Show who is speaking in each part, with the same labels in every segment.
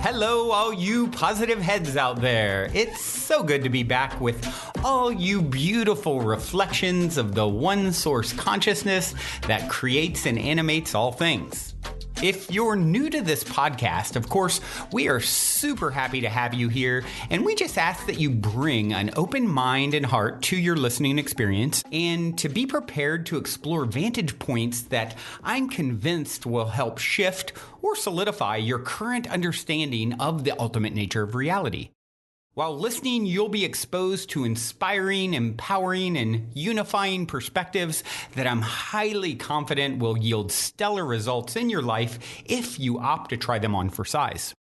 Speaker 1: Hello, all you positive heads out there. It's so good to be back with all you beautiful reflections of the one source consciousness that creates and animates all things. If you're new to this podcast, of course, we are super happy to have you here, and we just ask that you bring an open mind and heart to your listening experience and to be prepared to explore vantage points that I'm convinced will help shift or solidify your current understanding of the ultimate nature of reality. While listening, you'll be exposed to inspiring, empowering, and unifying perspectives that I'm highly confident will yield stellar results in your life if you opt to try them on for size.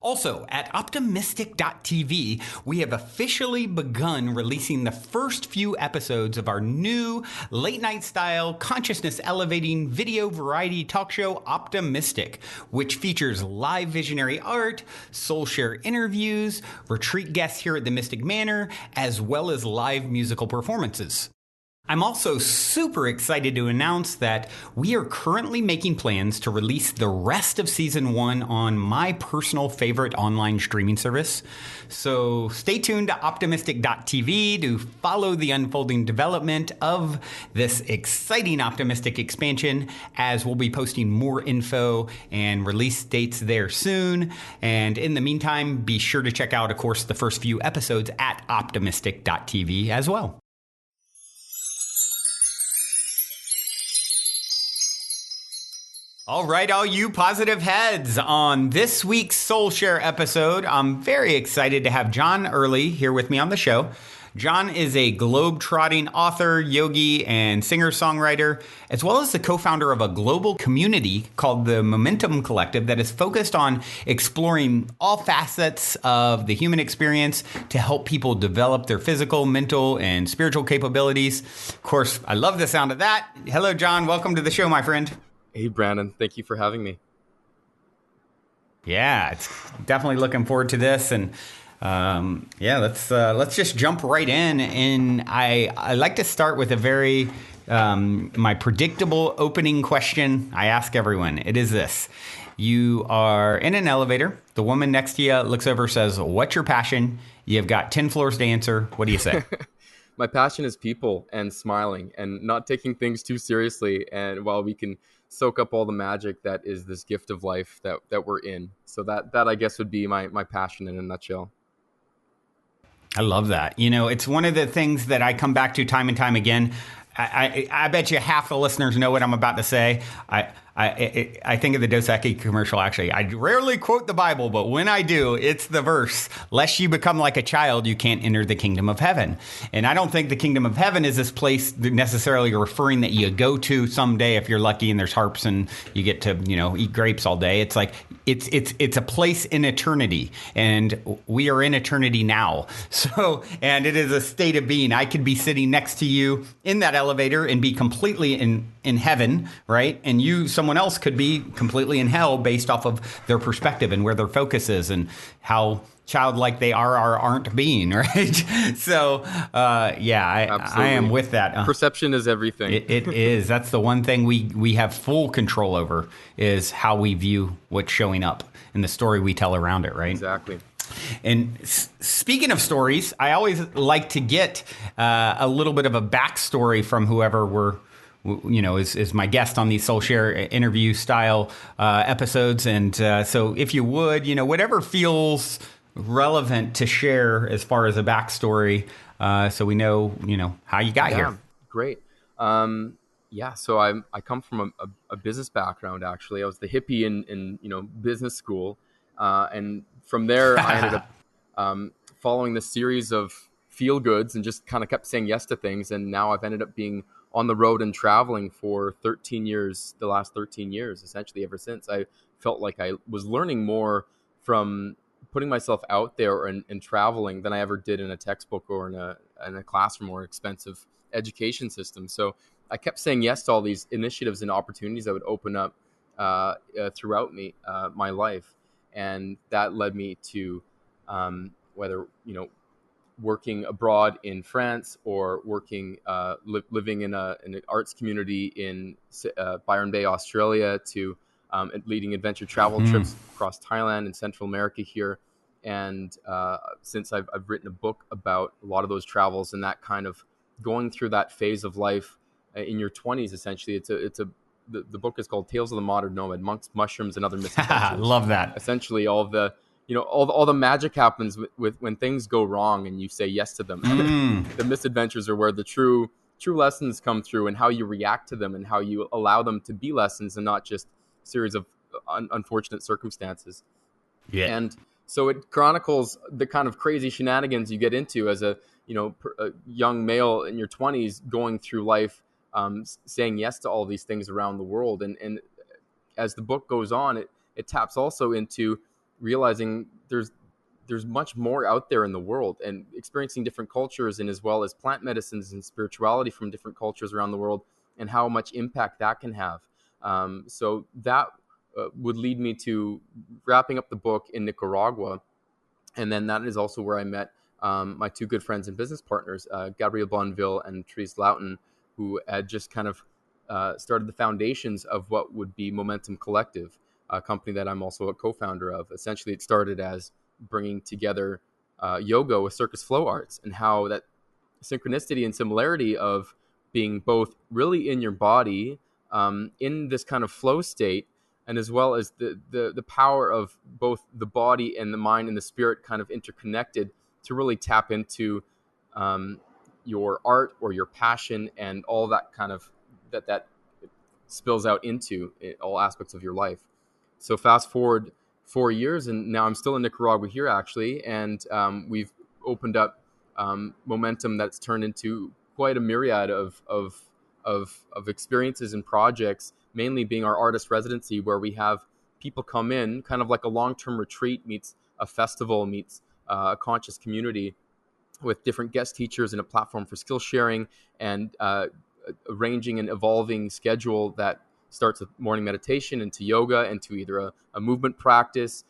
Speaker 1: Also, at optimistic.tv, we have officially begun releasing the first few episodes of our new late-night style, consciousness-elevating video variety talk show, Optimistic, which features live visionary art, soul share interviews, retreat guests here at the Mystic Manor, as well as live musical performances. I'm also super excited to announce that we are currently making plans to release the rest of Season 1 on my personal favorite online streaming service. So stay tuned to optimistic.tv to follow the unfolding development of this exciting Optimistic expansion, as we'll be posting more info and release dates there soon. And in the meantime, be sure to check out, of course, the first few episodes at optimistic.tv as well. All right, all you positive heads. On this week's Soul Share episode, I'm very excited to have John Early here with me on the show. John is a globe-trotting author, yogi, and singer-songwriter, as well as the co-founder of a global community called the Momentom Collective that is focused on exploring all facets of the human experience to help people develop their physical, mental, and spiritual capabilities. Of course, I love the sound of that. Hello, John. Welcome to the show, my friend.
Speaker 2: Hey, Brandon. Thank you for having me.
Speaker 1: Yeah, it's definitely looking forward to this. And let's just jump right in. And I like to start with a very my predictable opening question I ask everyone. It is this. You are in an elevator. The woman next to you looks over, says, "What's your passion?" You've got 10 floors to answer. What do you say?
Speaker 2: My passion is people and smiling and not taking things too seriously. And while we can soak up all the magic that is this gift of life that we're in. So that I guess would be my passion in a nutshell.
Speaker 1: I love that. You know, it's one of the things that I come back to time and time again. I bet you half the listeners know what I'm about to say. I think of the Dos Equis commercial, actually. I rarely quote the Bible, but when I do, it's the verse, "Lest you become like a child, you can't enter the kingdom of heaven." And I don't think the kingdom of heaven is this place necessarily referring that you go to someday if you're lucky and there's harps and you get to, eat grapes all day. It's like, it's a place in eternity, and we are in eternity now. So, and it is a state of being. I could be sitting next to you in that elevator and be completely in heaven, right? And someone else could be completely in hell based off of their perspective and where their focus is and how childlike they are or aren't being, right? So, I am with that.
Speaker 2: Perception is everything.
Speaker 1: It is. That's the one thing we have full control over, is how we view what's showing up and the story we tell around it, right?
Speaker 2: Exactly.
Speaker 1: And speaking of stories, I always like to get a little bit of a backstory from whoever is my guest on these Soul Share interview style episodes. And so if you would, whatever feels relevant to share as far as a backstory, so we know, how you got here.
Speaker 2: Great. So I come from a business background, actually. I was the hippie in business school. And from there, I ended up following this series of feel goods and just kind of kept saying yes to things. And now I've ended up being on the road and traveling for 13 years, the last 13 years, essentially ever since. I felt like I was learning more from putting myself out there and traveling than I ever did in a textbook or in a classroom or expensive education system. So I kept saying yes to all these initiatives and opportunities that would open up throughout my life. And that led me to whether, working abroad in France or working, living in an arts community in Byron Bay, Australia, to leading adventure travel trips across Thailand and Central America here. And since I've written a book about a lot of those travels and that kind of going through that phase of life in your 20s, essentially, the book is called Tales of the Modern Nomad: Monks, Mushrooms, and Other Misadventures.
Speaker 1: Love that.
Speaker 2: Essentially, all the magic happens with when things go wrong and you say yes to them. The misadventures are where the true lessons come through, and how you react to them and how you allow them to be lessons and not just a series of unfortunate circumstances.
Speaker 1: Yeah.
Speaker 2: And so it chronicles the kind of crazy shenanigans you get into as a young male in your 20s, going through life, saying yes to all these things around the world. And as the book goes on, it taps also into realizing there's much more out there in the world, and experiencing different cultures, and as well as plant medicines and spirituality from different cultures around the world, and how much impact that can have. So that would lead me to wrapping up the book in Nicaragua. And then that is also where I met my two good friends and business partners, Gabriel Bonville and Therese Loudon, who had just kind of started the foundations of what would be Momentom Collective, a company that I'm also a co-founder of. Essentially, it started as bringing together yoga with circus flow arts, and how that synchronicity and similarity of being both really in your body, in this kind of flow state, and as well as the power of both the body and the mind and the spirit kind of interconnected to really tap into your art or your passion, and all that kind of that spills out into all aspects of your life. So fast forward 4 years, and now I'm still in Nicaragua here, actually, and we've opened up Momentom that's turned into quite a myriad of experiences and projects, mainly being our artist residency, where we have people come in, kind of like a long-term retreat meets a festival meets a conscious community, with different guest teachers and a platform for skill sharing, and arranging an evolving schedule that starts with morning meditation, into yoga, into either a movement practice,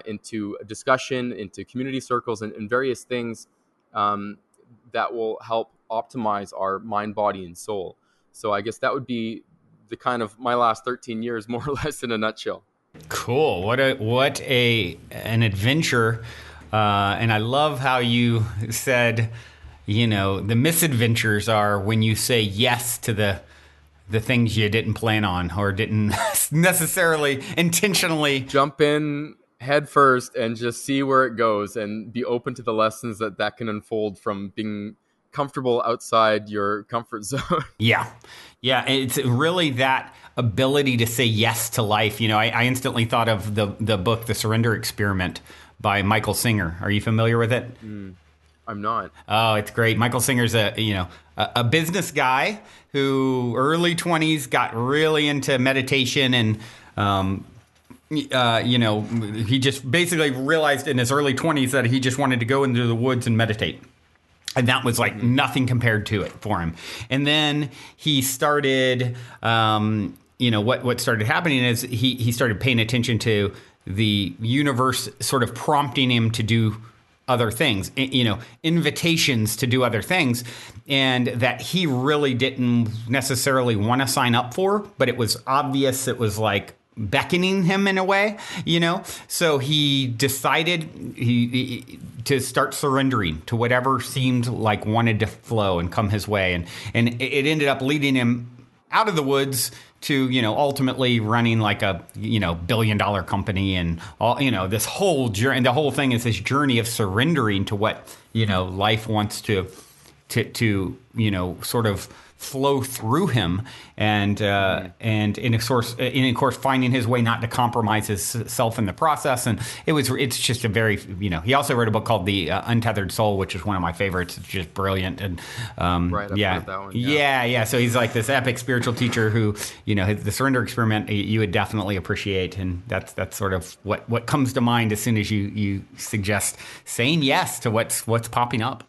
Speaker 2: into a discussion, into community circles, and various things that will help optimize our mind, body, and soul. So I guess that would be the kind of my last 13 years, more or less, in a nutshell.
Speaker 1: Cool. What an adventure. And I love how you said, the misadventures are when you say yes to the things you didn't plan on or didn't necessarily intentionally
Speaker 2: jump in head first and just see where it goes, and be open to the lessons that can unfold from being comfortable outside your comfort zone.
Speaker 1: Yeah. It's really that ability to say yes to life. I instantly thought of the book, The Surrender Experiment by Michael Singer. Are you familiar with it?
Speaker 2: I'm not.
Speaker 1: Oh, it's great. Michael Singer's a business guy who early 20s got really into meditation, and he just basically realized in his early 20s that he just wanted to go into the woods and meditate. And that was like nothing compared to it for him. And then he started, what started happening is he started paying attention to the universe sort of prompting him to do other things, invitations to do other things, and that he really didn't necessarily want to sign up for, but it was obvious it was like beckoning him in a way, So he decided to start surrendering to whatever seemed like wanted to flow and come his way. And it ended up leading him out of the woods to, ultimately running like a, $1 billion company, and all, this whole journey. The whole thing is this journey of surrendering to what, life wants to sort of flow through him, and of course finding his way not to compromise himself in the process. And it's just a very, he also wrote a book called The Untethered Soul, which is one of my favorites. It's just brilliant. And
Speaker 2: right, I've heard that one.
Speaker 1: Yeah. So he's like this epic spiritual teacher who, the Surrender Experiment you would definitely appreciate, and that's sort of what comes to mind as soon as you suggest saying yes to what's popping up.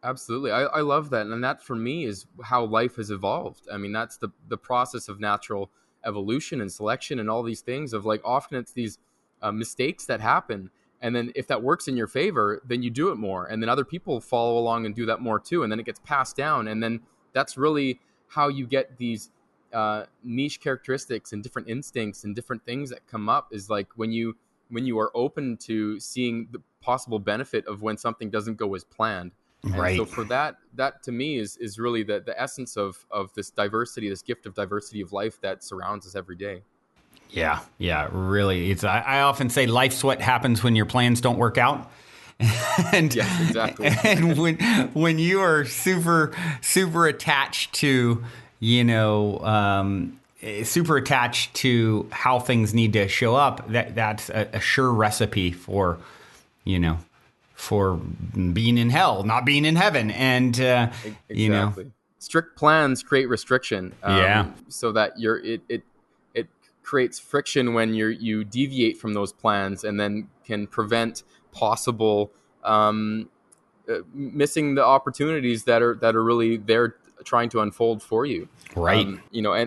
Speaker 2: Absolutely. I love that. And that for me is how life has evolved. I mean, that's the process of natural evolution and selection and all these things of, like, often it's these mistakes that happen. And then if that works in your favor, then you do it more. And then other people follow along and do that more too. And then it gets passed down. And then that's really how you get these niche characteristics and different instincts and different things that come up is like when you are open to seeing the possible benefit of when something doesn't go as planned. And so for that to me is really the essence of this diversity, this gift of diversity of life that surrounds us every day.
Speaker 1: Yeah, really. I often say life's what happens when your plans don't work out. And
Speaker 2: yes, exactly.
Speaker 1: And when you are super attached to, super attached to how things need to show up, that's a sure recipe for, for being in hell, not being in heaven. And
Speaker 2: exactly. Strict plans create restriction. So that it creates friction when you deviate from those plans, and then can prevent possible missing the opportunities that are really there trying to unfold for you.
Speaker 1: Right.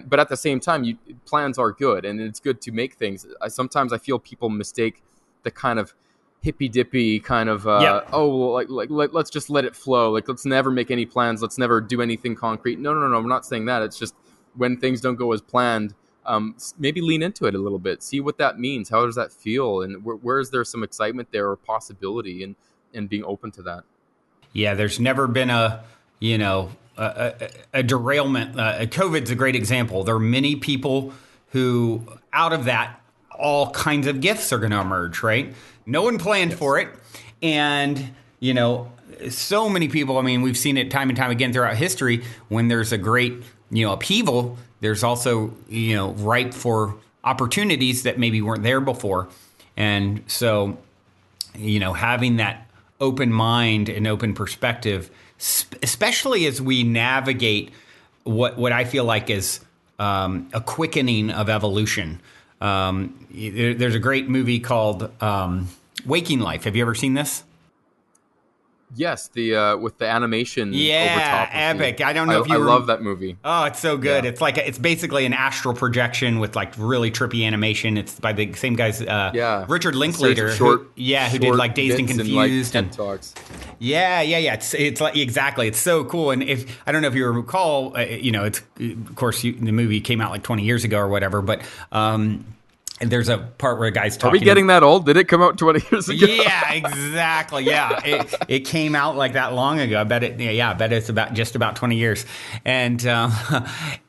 Speaker 2: But at the same time, plans are good, and it's good to make things. Sometimes I feel people mistake the kind of hippy dippy kind of let's just let it flow. Like, let's never make any plans. Let's never do anything concrete. No. I'm not saying that. It's just when things don't go as planned, maybe lean into it a little bit. See what that means. How does that feel? And where is there some excitement there or possibility, and being open to that?
Speaker 1: Yeah, there's never been a derailment. COVID's a great example. There are many people who, out of that, all kinds of gifts are going to emerge, right? No one planned for it. And, so many people, I mean, we've seen it time and time again throughout history. When there's a great, upheaval, there's also, ripe for opportunities that maybe weren't there before. And so, having that open mind and open perspective, especially as we navigate what I feel like is a quickening of evolution. There's a great movie called Waking Life. Have you ever seen this?
Speaker 2: Yes, the with the animation.
Speaker 1: Yeah,
Speaker 2: over top
Speaker 1: epic. I don't know if you.
Speaker 2: I love that movie.
Speaker 1: Oh, it's so good. Yeah. It's basically an astral projection with like really trippy animation. It's by the same guys. Richard Linklater, who did like Dazed and Confused
Speaker 2: and Talks.
Speaker 1: Yeah. It's like exactly. It's so cool. And if I don't know if you recall, it's of course the movie came out like 20 years ago or whatever, but. And there's a part where a guy's talking.
Speaker 2: Are we getting that old? Did it come out 20 years ago?
Speaker 1: Yeah, exactly. Yeah, it came out like that long ago. I bet it. Yeah, I bet it's just about 20 years. And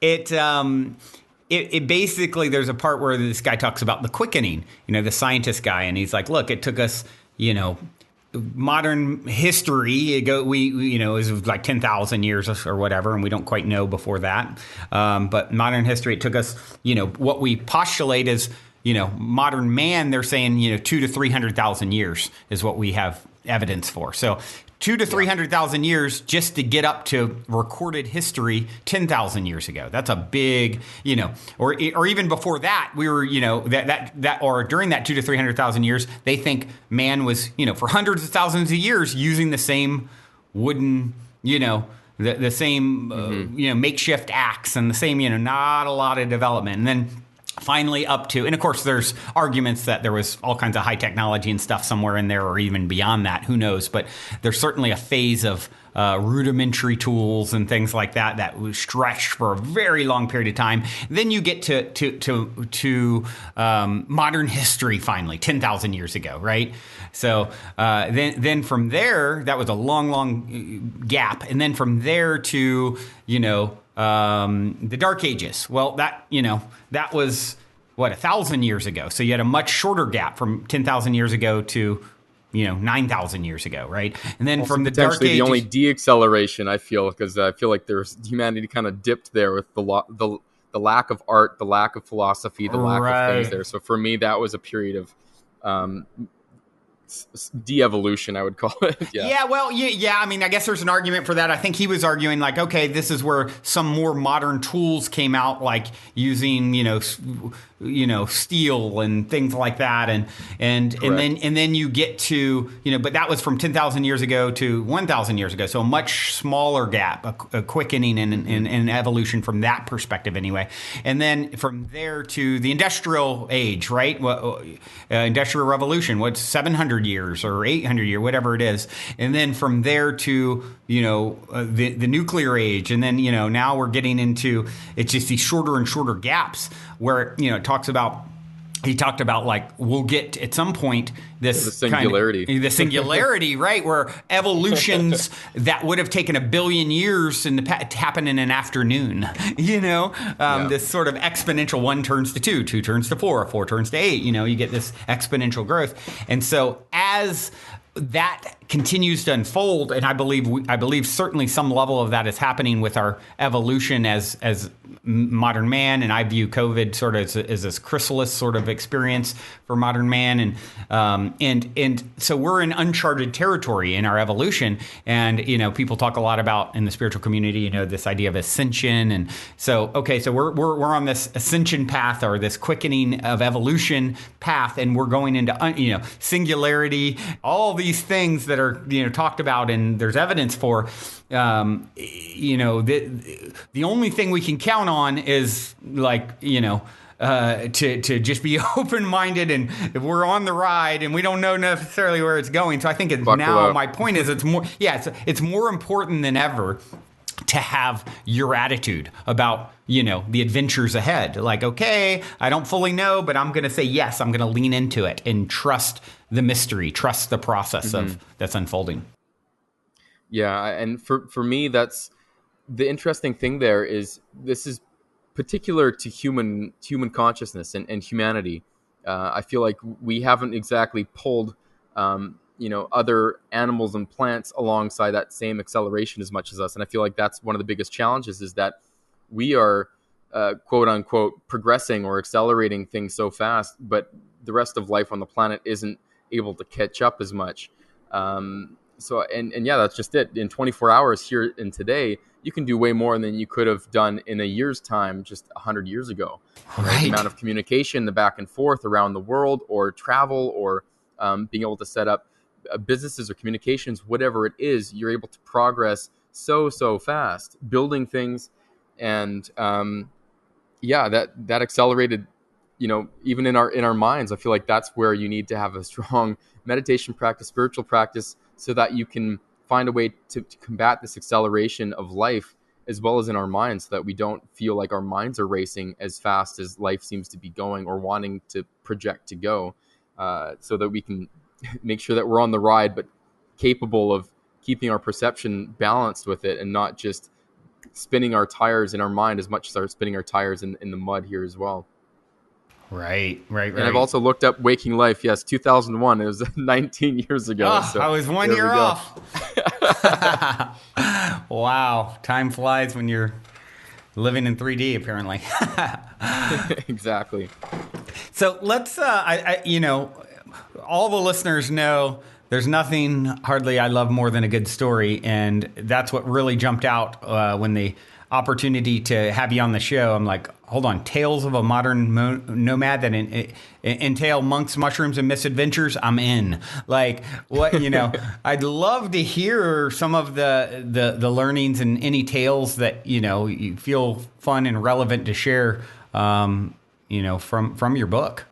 Speaker 1: it basically, there's a part where this guy talks about the quickening. The scientist guy, and he's like, "Look, it took us, modern history. It was like 10,000 years or whatever, and we don't quite know before that. But modern history, it took us, what we postulate is." Modern man, they're saying, 200,000 to 300,000 years is what we have evidence for. So 200,000 to 300,000 years just to get up to recorded history 10,000 years ago. That's a big, or even before that, we were, or during that 200,000 to 300,000 years, they think man was, for hundreds of thousands of years using the same wooden, the same, makeshift axe and the same, not a lot of development. And then finally up to, and of course there's arguments that there was all kinds of high technology and stuff somewhere in there or even beyond that, who knows, but there's certainly a phase of rudimentary tools and things like that was stretched for a very long period of time. Then you get to modern history finally, 10,000 years ago, right? So then from there, that was a long gap, and then from there to the Dark Ages. Well, that was 1,000 years ago. So you had a much shorter gap from 10,000 years ago to 9,000 years ago, right? And then also from the Dark Ages,
Speaker 2: the only de-acceleration I feel, because I feel like humanity kind of dipped there with the lack of art, the lack of philosophy, the lack of things there. So for me, that was a period of de-evolution, I would call it.
Speaker 1: Yeah. Well, I mean, I guess there's an argument for that. I think he was arguing like, okay, this is where some more modern tools came out, like using, steel and things like that, and then you get to, but that was from 10,000 years ago to 1,000 years ago, so a much smaller gap, a quickening and evolution from that perspective, anyway. And then from there to the industrial age, right? Industrial revolution, 700 600 years or 800 years, whatever it is. And then from there to, the nuclear age. And then, now we're getting into, it's just these shorter and shorter gaps where, it talks about, he talked about like we'll get at some point this
Speaker 2: the singularity,
Speaker 1: the singularity, right? Where evolutions that would have taken 1 billion years to happen in an afternoon, this sort of exponential 1 turns to 2, 2 turns to 4, 4 turns to 8. You get this exponential growth, and so as that continues to unfold, and I believe certainly some level of that is happening with our evolution as modern man, and I view COVID sort of as this chrysalis sort of experience for modern man, and so we're in uncharted territory in our evolution, and people talk a lot about in the spiritual community, this idea of ascension, and so we're on this ascension path or this quickening of evolution path, and we're going into singularity, all these things that are talked about and there's evidence for. The only thing we can count on is to just be open-minded, and if we're on the ride and we don't know necessarily where it's going. So I think my point is it's more important than ever to have your attitude about, the adventures ahead. Like, okay, I don't fully know, but I'm going to say yes. I'm going to lean into it and trust the mystery, trust the process of that's unfolding.
Speaker 2: Yeah. And for me, that's the interesting thing there is this is particular to human consciousness and humanity. I feel like we haven't exactly pulled, other animals and plants alongside that same acceleration as much as us. And I feel like that's one of the biggest challenges is that we are, quote unquote, progressing or accelerating things so fast, but the rest of life on the planet isn't able to catch up as much. So that's just it. In 24 hours here and today, you can do way more than you could have done in a year's time just 100 years ago.
Speaker 1: Right.
Speaker 2: The amount of communication, the back and forth around the world, or travel, or being able to set up businesses or communications, whatever it is, you're able to progress so fast, building things, and that accelerated. Even in our minds, I feel like that's where you need to have a strong meditation practice, spiritual practice, so that you can find a way to combat this acceleration of life as well as in our minds, so that we don't feel like our minds are racing as fast as life seems to be going or wanting to project to go, so that we can make sure that we're on the ride, but capable of keeping our perception balanced with it and not just spinning our tires in our mind as much as our spinning our tires in the mud here as well.
Speaker 1: Right.
Speaker 2: And I've also looked up Waking Life. Yes, 2001. It was 19 years ago.
Speaker 1: Oh, so I was 1 year off. Wow. Time flies when you're living in 3D, apparently.
Speaker 2: Exactly.
Speaker 1: So let's, all the listeners know there's nothing hardly I love more than a good story. And that's what really jumped out when the opportunity to have you on the show. I'm like, hold on, Tales of a Modern Nomad that entail monks, mushrooms, and misadventures. I'm in. Like, what, I'd love to hear some of the learnings and any tales that, you feel fun and relevant to share, from your book.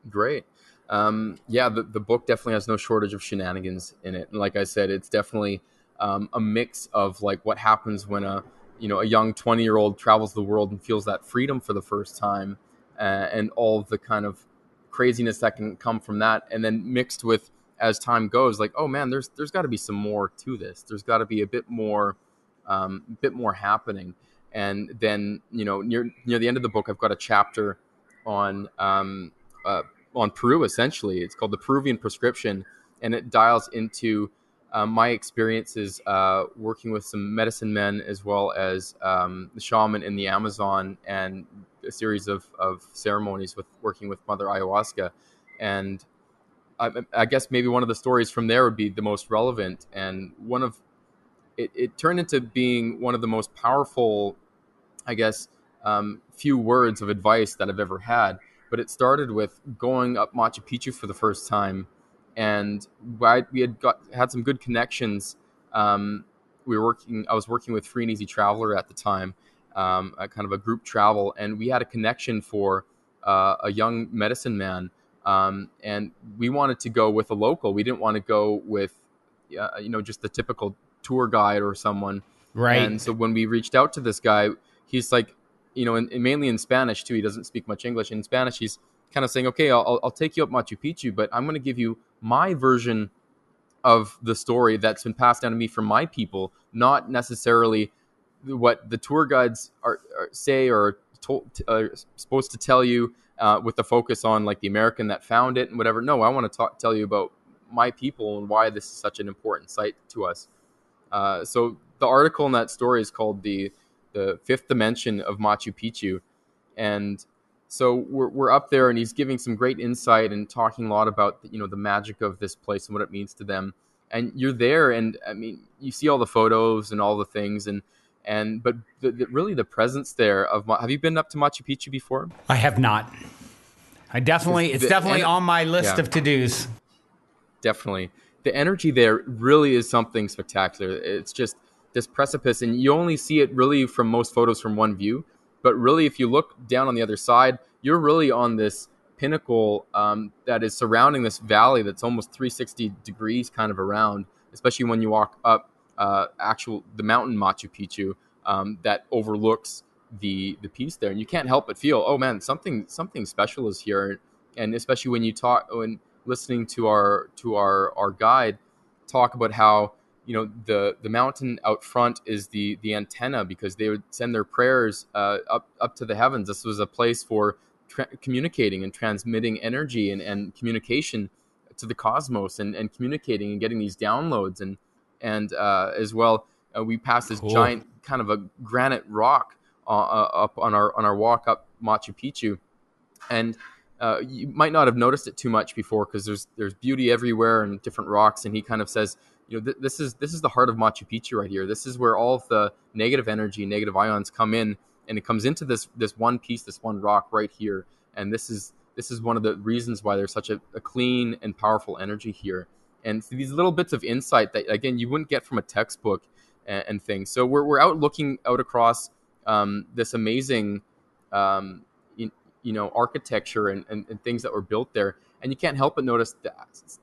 Speaker 2: Great. The book definitely has no shortage of shenanigans in it. And like I said, it's definitely a mix of like what happens when a young 20-year-old travels the world and feels that freedom for the first time, and all the kind of craziness that can come from that. And then mixed with, as time goes, like, oh man, there's got to be some more to this. There's got to be a bit more happening. And then, near the end of the book, I've got a chapter on Peru, essentially. It's called The Peruvian Prescription, and it dials into my experiences working with some medicine men, as well as the shaman in the Amazon, and a series of ceremonies with working with Mother Ayahuasca. And I guess maybe one of the stories from there would be the most relevant. And it turned into being one of the most powerful, I guess, few words of advice that I've ever had. But it started with going up Machu Picchu for the first time. And we had some good connections. I was working with Free and Easy Traveler at the time, a kind of a group travel, and we had a connection for a young medicine man And we wanted to go with a local. We didn't want to go with, just the typical tour guide or someone.
Speaker 1: Right.
Speaker 2: And so when we reached out to this guy, he's like, and mainly in Spanish too. He doesn't speak much English. In Spanish, he's kind of saying, okay, I'll take you up Machu Picchu, but I'm going to give you my version of the story that's been passed down to me from my people, not necessarily what the tour guides say or are supposed to tell you, with the focus on like the American that found it and whatever. No, I want to tell you about my people and why this is such an important site to us. So the article in that story is called the Fifth Dimension of Machu Picchu. And so we're up there, and he's giving some great insight and talking a lot about the magic of this place and what it means to them. And you're there, and I mean, you see all the photos and all the things, but really the presence there of have you been up to Machu Picchu before?
Speaker 1: I have not. It's definitely on my list of to-dos.
Speaker 2: Definitely. The energy there really is something spectacular. It's just this precipice, and you only see it really from most photos from one view. But really, if you look down on the other side, you're really on this pinnacle that is surrounding this valley that's almost 360 degrees kind of around, especially when you walk up the mountain Machu Picchu that overlooks the piece there. And you can't help but feel, oh man, something special is here. And especially when listening to our guide talk about how the mountain out front is the antenna, because they would send their prayers up to the heavens. This was a place for communicating and transmitting energy and communication to the cosmos, and communicating and getting these downloads, and as well, we passed this giant kind of a granite rock up on our walk up Machu Picchu, and you might not have noticed it too much before, because there's beauty everywhere and different rocks. And he kind of says, this is the heart of Machu Picchu right here. This is where all of the negative energy, negative ions come in, and it comes into this one piece, this one rock right here. And this is one of the reasons why there's such a clean and powerful energy here. And so these little bits of insight that, again, you wouldn't get from a textbook and things. So we're out looking out across this amazing architecture and things that were built there. And you can't help but notice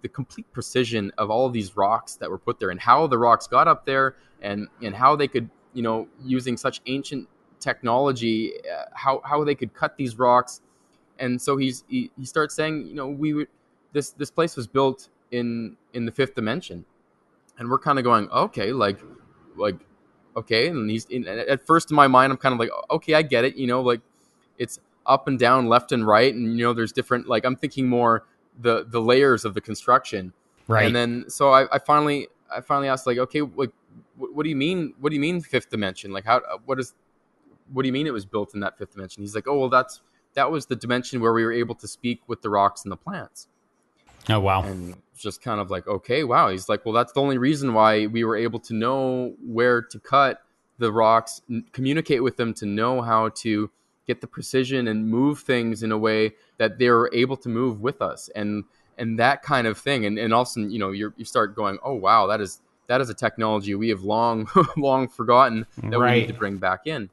Speaker 2: the complete precision of all of these rocks that were put there, and how the rocks got up there, and how they could, using such ancient technology, how they could cut these rocks. And so he starts saying, this place was built in the fifth dimension. And we're kind of going, okay, like, okay. And at first in my mind, I'm kind of like, okay, I get it. Like, it's up and down, left and right. And, there's different, like, I'm thinking more the layers of the construction.
Speaker 1: Right.
Speaker 2: And then, so I finally asked, like, okay, like, what do you mean? What do you mean fifth dimension? Like, what do you mean it was built in that fifth dimension? He's like, oh, well, that was the dimension where we were able to speak with the rocks and the plants.
Speaker 1: Oh, wow.
Speaker 2: And just kind of like, okay, wow. He's like, well, that's the only reason why we were able to know where to cut the rocks, communicate with them, to know how to get the precision and move things in a way that they were able to move with us, and that kind of thing. And all of a sudden, you start going, oh, wow, that is a technology we have long forgotten that we need to bring back in.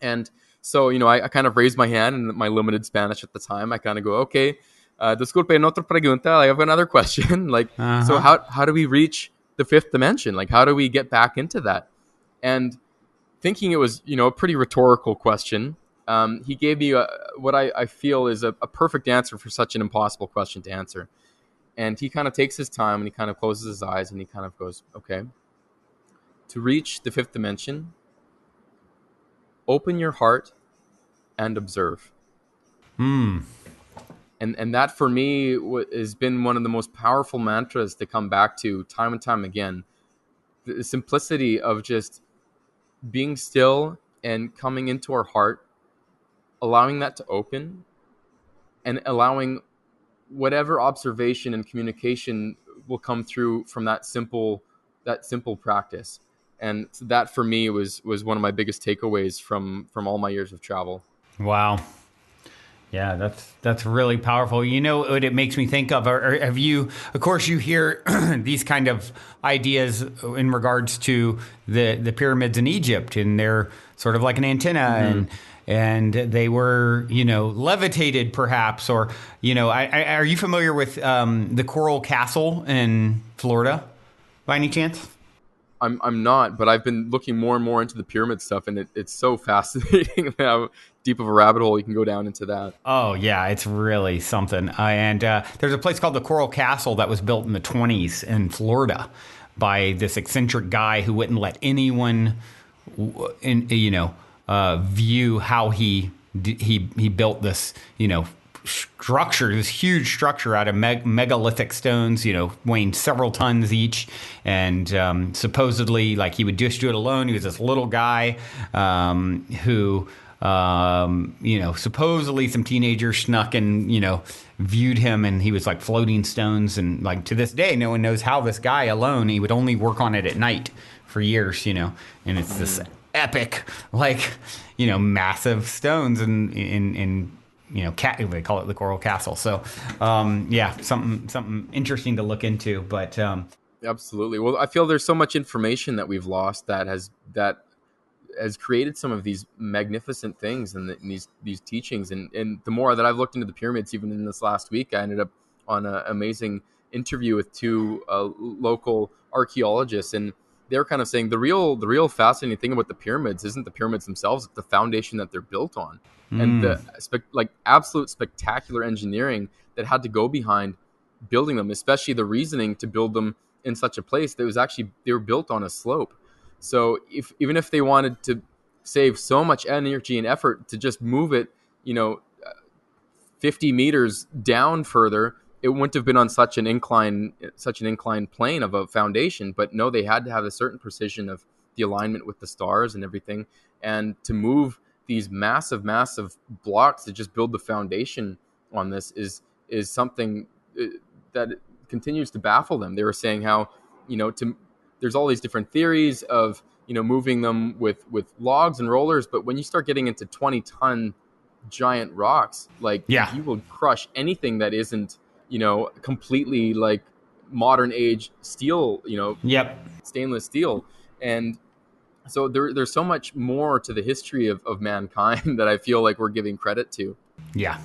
Speaker 2: And so, I kind of raised my hand in my limited Spanish at the time. I kind of go, okay, disculpe, en otra pregunta. I have another question. Like, so how do we reach the fifth dimension? Like, how do we get back into that? And thinking it was, a pretty rhetorical question, he gave me what I feel is a perfect answer for such an impossible question to answer. And he kind of takes his time, and he kind of closes his eyes, and he kind of goes, okay, to reach the fifth dimension, open your heart and observe. And that for me has been one of the most powerful mantras to come back to time and time again. The simplicity of just being still and coming into our heart, allowing that to open, and allowing whatever observation and communication will come through from that simple practice. And that for me was one of my biggest takeaways from all my years of travel.
Speaker 1: Wow. Yeah, that's really powerful. You know what it makes me think of? Or have you, of course, you hear these kind of ideas in regards to the pyramids in Egypt, and they're sort of like an antenna, and they were, levitated perhaps, or, are you familiar with the Coral Castle in Florida by any chance?
Speaker 2: I'm not, but I've been looking more and more into the pyramid stuff, and it's so fascinating how deep of a rabbit hole you can go down into that.
Speaker 1: Oh yeah, it's really something. And there's a place called the Coral Castle that was built in the 20s in Florida by this eccentric guy who wouldn't let anyone, view how he built this, structure, this huge structure out of megalithic stones, weighing several tons each, and supposedly, like, he would just do it alone. He was this little guy who. Supposedly some teenagers snuck and, viewed him, and he was like floating stones. And like to this day, no one knows how this guy alone, he would only work on it at night for years, and it's this epic, like, massive stones and they call it the Coral Castle. So, something interesting to look into, but,
Speaker 2: Absolutely. Well, I feel there's so much information that we've lost that has created some of these magnificent things and these teachings. And the more that I've looked into the pyramids, even in this last week, I ended up on an amazing interview with two local archaeologists, and they're kind of saying the real fascinating thing about the pyramids isn't the pyramids themselves, it's the foundation that they're built on, and the absolute spectacular engineering that had to go behind building them, especially the reasoning to build them in such a place that was actually, they were built on a slope. So even if they wanted to save so much energy and effort to just move it, 50 meters down further, it wouldn't have been on such an inclined plane of a foundation. But no, they had to have a certain precision of the alignment with the stars and everything. And to move these massive blocks to just build the foundation on this is something that continues to baffle them. They were saying how, there's all these different theories of, moving them with logs and rollers. But when you start getting into 20-ton giant rocks, like, you will crush anything that isn't, completely like modern age steel, stainless steel. And so there's so much more to the history of mankind that I feel like we're giving credit to.
Speaker 1: Yeah,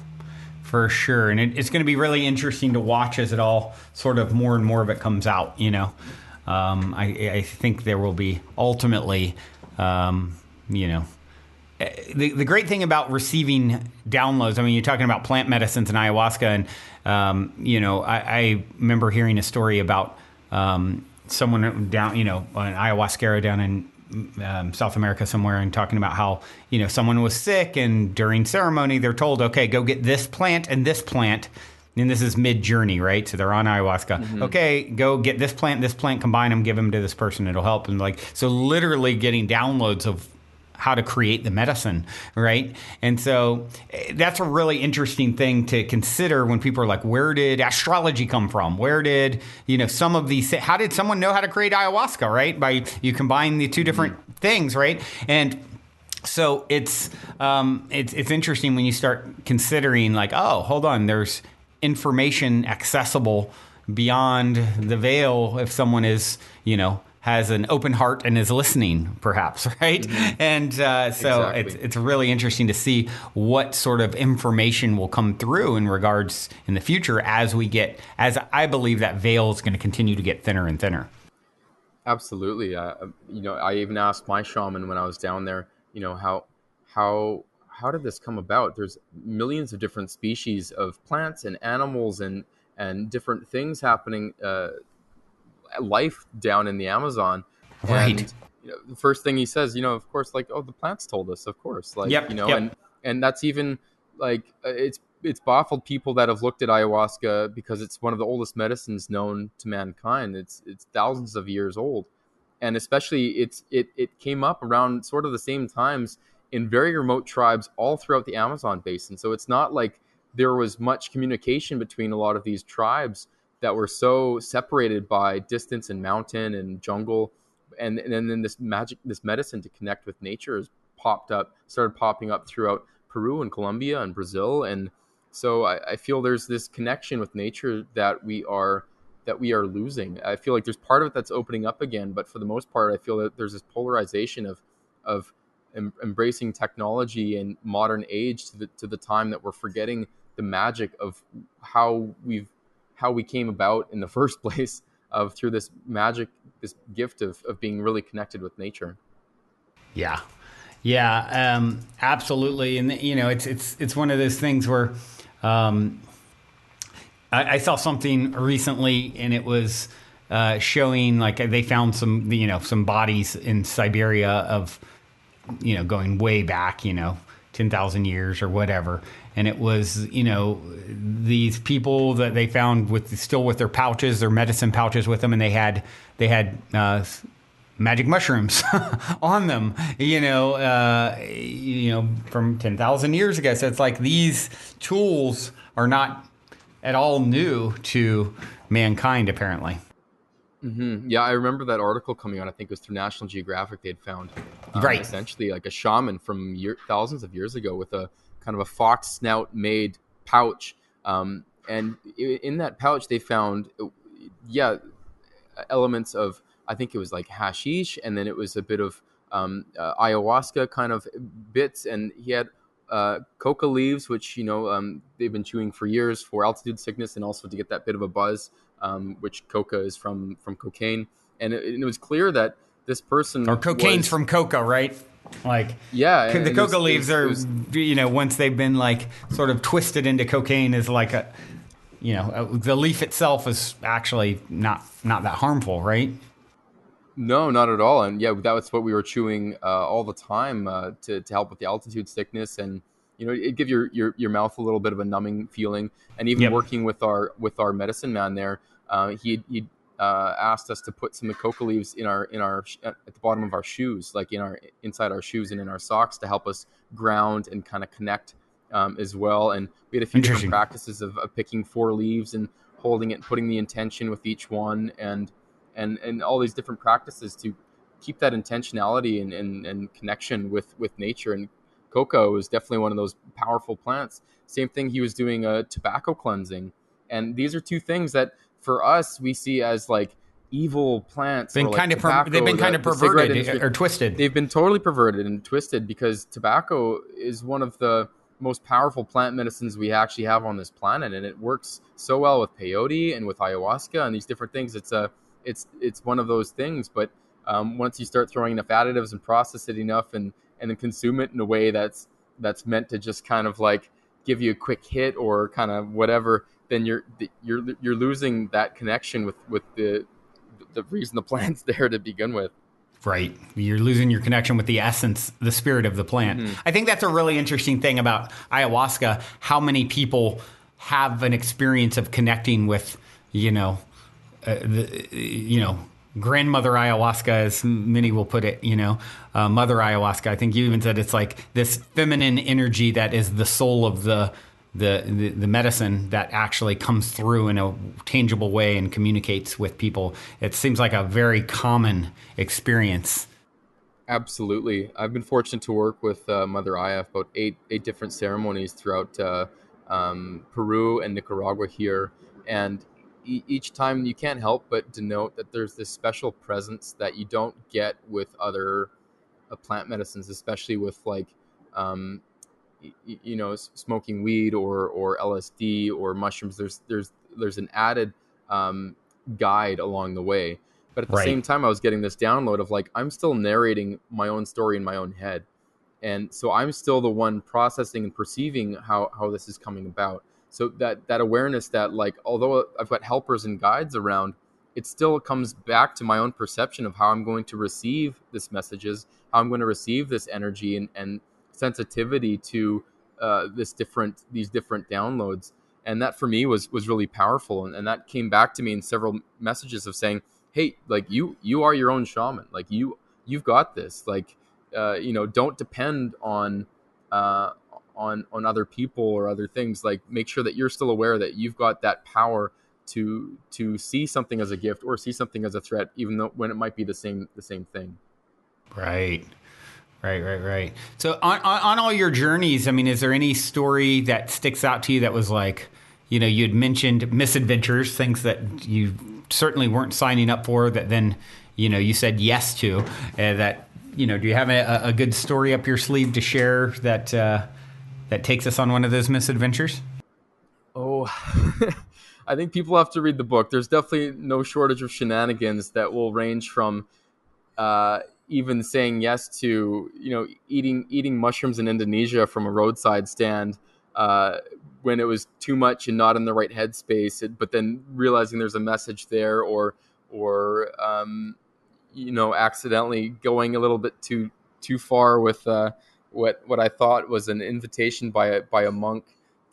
Speaker 1: for sure. And it's going to be really interesting to watch as it all sort of more and more of it comes out, I think there will be ultimately, the great thing about receiving downloads, I mean, you're talking about plant medicines and ayahuasca, and, I remember hearing a story about someone down, an ayahuasquero down in South America somewhere, and talking about how, someone was sick, and during ceremony, they're told, okay, go get this plant and this plant. And this is mid-journey, right? So they're on ayahuasca. Mm-hmm. Okay, go get this plant, combine them, give them to this person. It'll help. And so literally getting downloads of how to create the medicine, right? And so that's a really interesting thing to consider when people are like, where did astrology come from? Where did, some of these, how did someone know how to create ayahuasca, right? By you combine the two different things, right? And so it's interesting when you start considering like, oh, hold on, there's information accessible beyond the veil if someone is, has an open heart and is listening, perhaps, right? Mm-hmm. And so exactly. It's really interesting to see what sort of information will come through in regards in the future as I believe that veil is going to continue to get thinner and thinner.
Speaker 2: Absolutely. I even asked my shaman when I was down there, how did this come about? There's millions of different species of plants and animals and different things happening, life down in the Amazon.
Speaker 1: Right.
Speaker 2: And the first thing he says, of course, like, oh, the plants told us, of course. Like,
Speaker 1: yep.
Speaker 2: And that's even like, it's baffled people that have looked at ayahuasca because it's one of the oldest medicines known to mankind. It's thousands of years old. And especially it came up around sort of the same times in very remote tribes all throughout the Amazon basin. So it's not like there was much communication between a lot of these tribes that were so separated by distance and mountain and jungle. And then this medicine to connect with nature has started popping up throughout Peru and Colombia and Brazil. And so I feel there's this connection with nature that we are losing. I feel like there's part of it that's opening up again, but for the most part, I feel that there's this polarization of embracing technology and modern age to the time that we're forgetting the magic of how we came about in the first place, of through this magic, this gift of being really connected with nature.
Speaker 1: Yeah. Yeah, absolutely. And it's one of those things where I saw something recently, and it was showing like they found some bodies in Siberia of going way back 10,000 years or whatever, and it was these people that they found with their pouches, their medicine pouches with them, and they had magic mushrooms on them, from 10,000 years ago. So it's like these tools are not at all new to mankind, apparently.
Speaker 2: Mm-hmm. Yeah, I remember that article coming out. I think it was through National Geographic. They'd found
Speaker 1: Right.
Speaker 2: essentially like a shaman from thousands of years ago with a kind of a fox snout made pouch. And in that pouch, they found, elements of, I think it was like hashish, and then it was a bit of ayahuasca kind of bits, and he had coca leaves, which they've been chewing for years for altitude sickness and also to get that bit of a buzz, which coca is from cocaine, and it was clear that this person
Speaker 1: or cocaine's from coca, right? Like the coca leaves are once they've been like sort of twisted into cocaine is like the leaf itself is actually not that harmful, right?
Speaker 2: No, not at all. And yeah, that was what we were chewing all the time to help with the altitude sickness, and it give your mouth a little bit of a numbing feeling. And even working with our medicine man there, he asked us to put some coca leaves in our at the bottom of our shoes, like inside our shoes and in our socks, to help us ground and kind of connect as well. And we had a few different practices of picking 4 leaves and holding it and putting the intention with each one, and all these different practices to keep that intentionality and connection with nature. And cocoa is definitely one of those powerful plants. Same thing, he was doing a tobacco cleansing. And these are two things that for us, we see as like evil plants.
Speaker 1: They've been kind of perverted or twisted.
Speaker 2: They've been totally perverted and twisted, because tobacco is one of the most powerful plant medicines we actually have on this planet. And it works so well with peyote and with ayahuasca and these different things. It's one of those things, but once you start throwing enough additives and process it enough and then consume it in a way that's meant to just kind of like give you a quick hit or kind of whatever, then you're losing that connection with the reason the plant's there to begin with.
Speaker 1: Right. You're losing your connection with the essence, the spirit of the plant. Mm-hmm. I think that's a really interesting thing about ayahuasca, how many people have an experience of connecting with, grandmother ayahuasca, as many will put it, mother ayahuasca. I think you even said it's like this feminine energy that is the soul of the medicine that actually comes through in a tangible way and communicates with people. It seems like a very common experience.
Speaker 2: Absolutely. I've been fortunate to work with Mother Aya, about eight different ceremonies throughout Peru and Nicaragua here. And each time you can't help but denote that there's this special presence that you don't get with other plant medicines, especially with like, smoking weed or LSD or mushrooms. There's an added guide along the way. But at the same time, I was getting this download of like, I'm still narrating my own story in my own head. And so I'm still the one processing and perceiving how this is coming about. So that awareness that like, although I've got helpers and guides around, it still comes back to my own perception of how I'm going to receive this messages, how I'm going to receive this energy and sensitivity to these different downloads. And that for me was really powerful. And that came back to me in several messages of saying, hey, like you are your own shaman. Like you've got this. Like, don't depend on other people or other things. Like make sure that you're still aware that you've got that power to see something as a gift or see something as a threat, even though when it might be the same thing.
Speaker 1: Right. So on all your journeys, I mean, is there any story that sticks out to you that was like, you had mentioned misadventures, things that you certainly weren't signing up for that then, you said yes to, that do you have a good story up your sleeve to share that takes us on one of those misadventures?
Speaker 2: Oh, I think people have to read the book. There's definitely no shortage of shenanigans that will range from uh, even saying yes to eating mushrooms in Indonesia from a roadside stand uh, when it was too much and not in the right headspace, but then realizing there's a message there, or accidentally going a little bit too far with what I thought was an invitation by a monk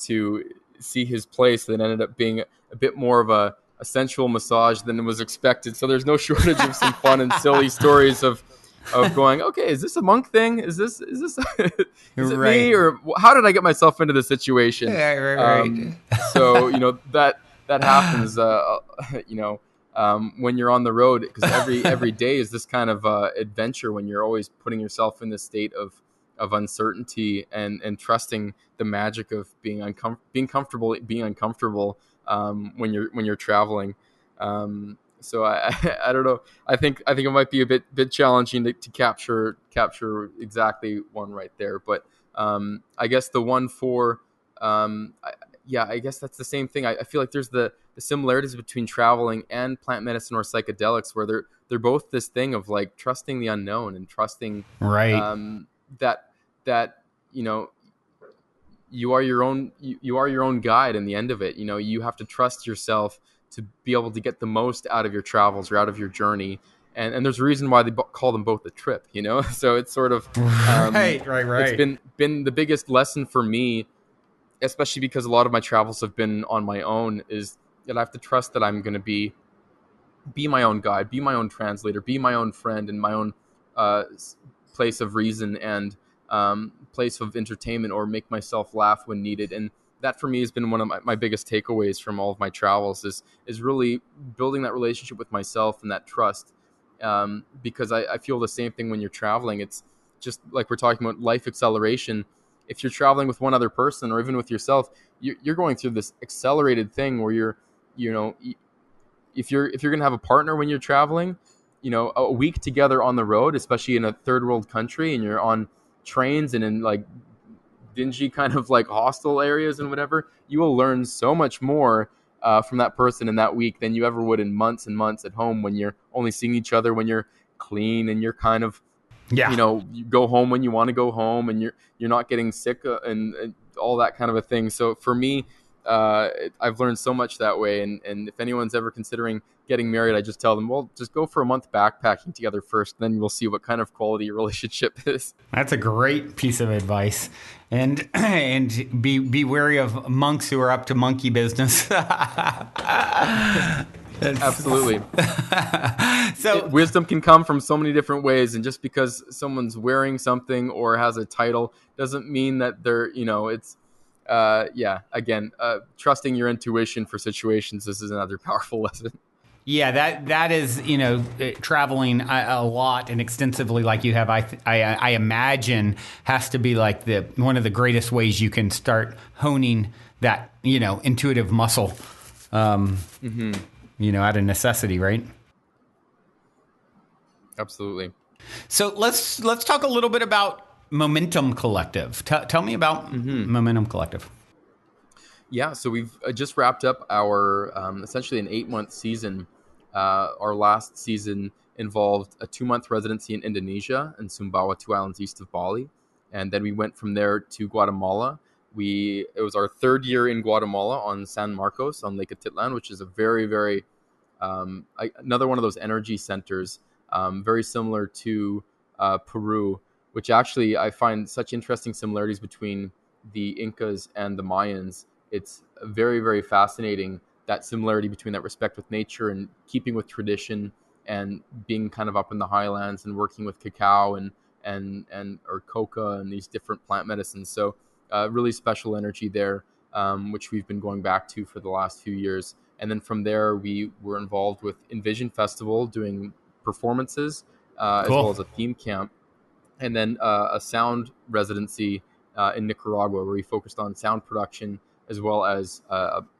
Speaker 2: to see his place that ended up being a bit more of a sensual massage than was expected. So there's no shortage of some fun and silly stories of going, okay, is this a monk thing? Is this is it me,
Speaker 1: Right.
Speaker 2: or how did I get myself into this situation?
Speaker 1: Right.
Speaker 2: So that happens. When you're on the road, because every day is this kind of adventure when you're always putting yourself in this state of uncertainty and trusting the magic of being comfortable being uncomfortable when you're traveling. So I don't know. I think it might be a bit challenging to capture exactly one right there. But I guess the one for I guess that's the same thing. I feel like there's the similarities between traveling and plant medicine or psychedelics, where they're both this thing of like trusting the unknown and trusting
Speaker 1: Right.
Speaker 2: that you are your own guide in the end of it. You have to trust yourself to be able to get the most out of your travels or out of your journey. And there's a reason why they call them both a trip. So it's sort of it's
Speaker 1: Right.
Speaker 2: been the biggest lesson for me, especially because a lot of my travels have been on my own, is that I have to trust that I'm going to be my own guide, be my own translator, be my own friend, and my own uh, place of reason and place of entertainment, or make myself laugh when needed. And that for me has been one of my biggest takeaways from all of my travels is really building that relationship with myself and that trust. Because I feel the same thing when you're traveling. It's just like we're talking about life acceleration. If you're traveling with one other person or even with yourself, you're going through this accelerated thing where you know, if you're going to have a partner when you're traveling, a week together on the road, especially in a third world country, and you're on trains and in like dingy kind of like hostel areas and whatever, you will learn so much more from that person in that week than you ever would in months and months at home when you're only seeing each other when you're clean and you're kind of
Speaker 1: Yeah.
Speaker 2: you go home when you want to go home, and you're not getting sick and all that kind of a thing. So for me, I've learned so much that way. And if anyone's ever considering getting married, I just tell them, well, just go for a month backpacking together first, then we'll see what kind of quality your relationship is.
Speaker 1: That's a great piece of advice. And and be wary of monks who are up to monkey business.
Speaker 2: Absolutely.
Speaker 1: So
Speaker 2: Wisdom can come from so many different ways, and just because someone's wearing something or has a title doesn't mean that they're, it's again, trusting your intuition for situations. This is another powerful lesson.
Speaker 1: yeah, that is traveling a lot and extensively like you have. I imagine has to be like the one of the greatest ways you can start honing that intuitive muscle. Out of necessity, right?
Speaker 2: Absolutely.
Speaker 1: So let's talk a little bit about Momentum Collective. Tell me about Momentum Collective.
Speaker 2: Yeah, so we've just wrapped up our essentially an 8-month season. Our last season involved a 2-month residency in Indonesia and Sumbawa, 2 islands east of Bali, and then we went from there to Guatemala. It was our third year in Guatemala on San Marcos on Lake Atitlan, which is a very very another one of those energy centers, very similar to Peru, which actually I find such interesting similarities between the Incas and the Mayans. It's very, very fascinating, that similarity between that respect with nature and keeping with tradition and being kind of up in the highlands and working with cacao and or coca and these different plant medicines. So really special energy there, which we've been going back to for the last few years. And then from there, we were involved with Envision Festival doing performances as well
Speaker 1: Cool.
Speaker 2: as a theme camp, and then a sound residency in Nicaragua, where we focused on sound production as well as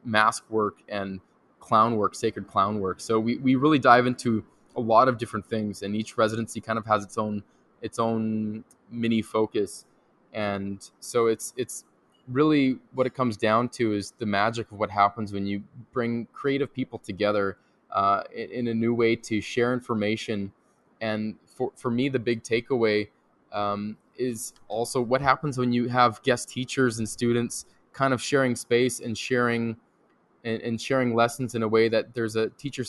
Speaker 2: mask work and clown work, sacred clown work. So we really dive into a lot of different things, and each residency kind of has its own its own mini focus. And so it's really what it comes down to is the magic of what happens when you bring creative people together in a new way to share information. And for me, the big takeaway is also what happens when you have guest teachers and students kind of sharing space and sharing lessons in a way that there's a teacher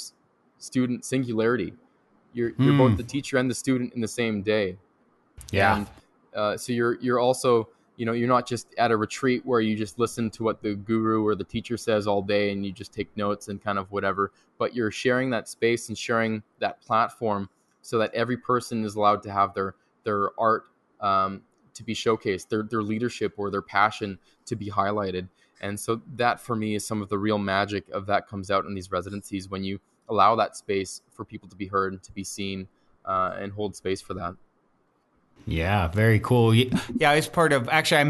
Speaker 2: student singularity. You're both the teacher and the student in the same day.
Speaker 1: Yeah.
Speaker 2: And so you're also, you're not just at a retreat where you just listen to what the guru or the teacher says all day and you just take notes and kind of whatever, but you're sharing that space and sharing that platform so that every person is allowed to have their art to be showcased, their leadership or their passion to be highlighted. And so that for me is some of the real magic of that comes out in these residencies when you allow that space for people to be heard and to be seen and hold space for that.
Speaker 1: Yeah, very cool. Yeah, I was part of, actually,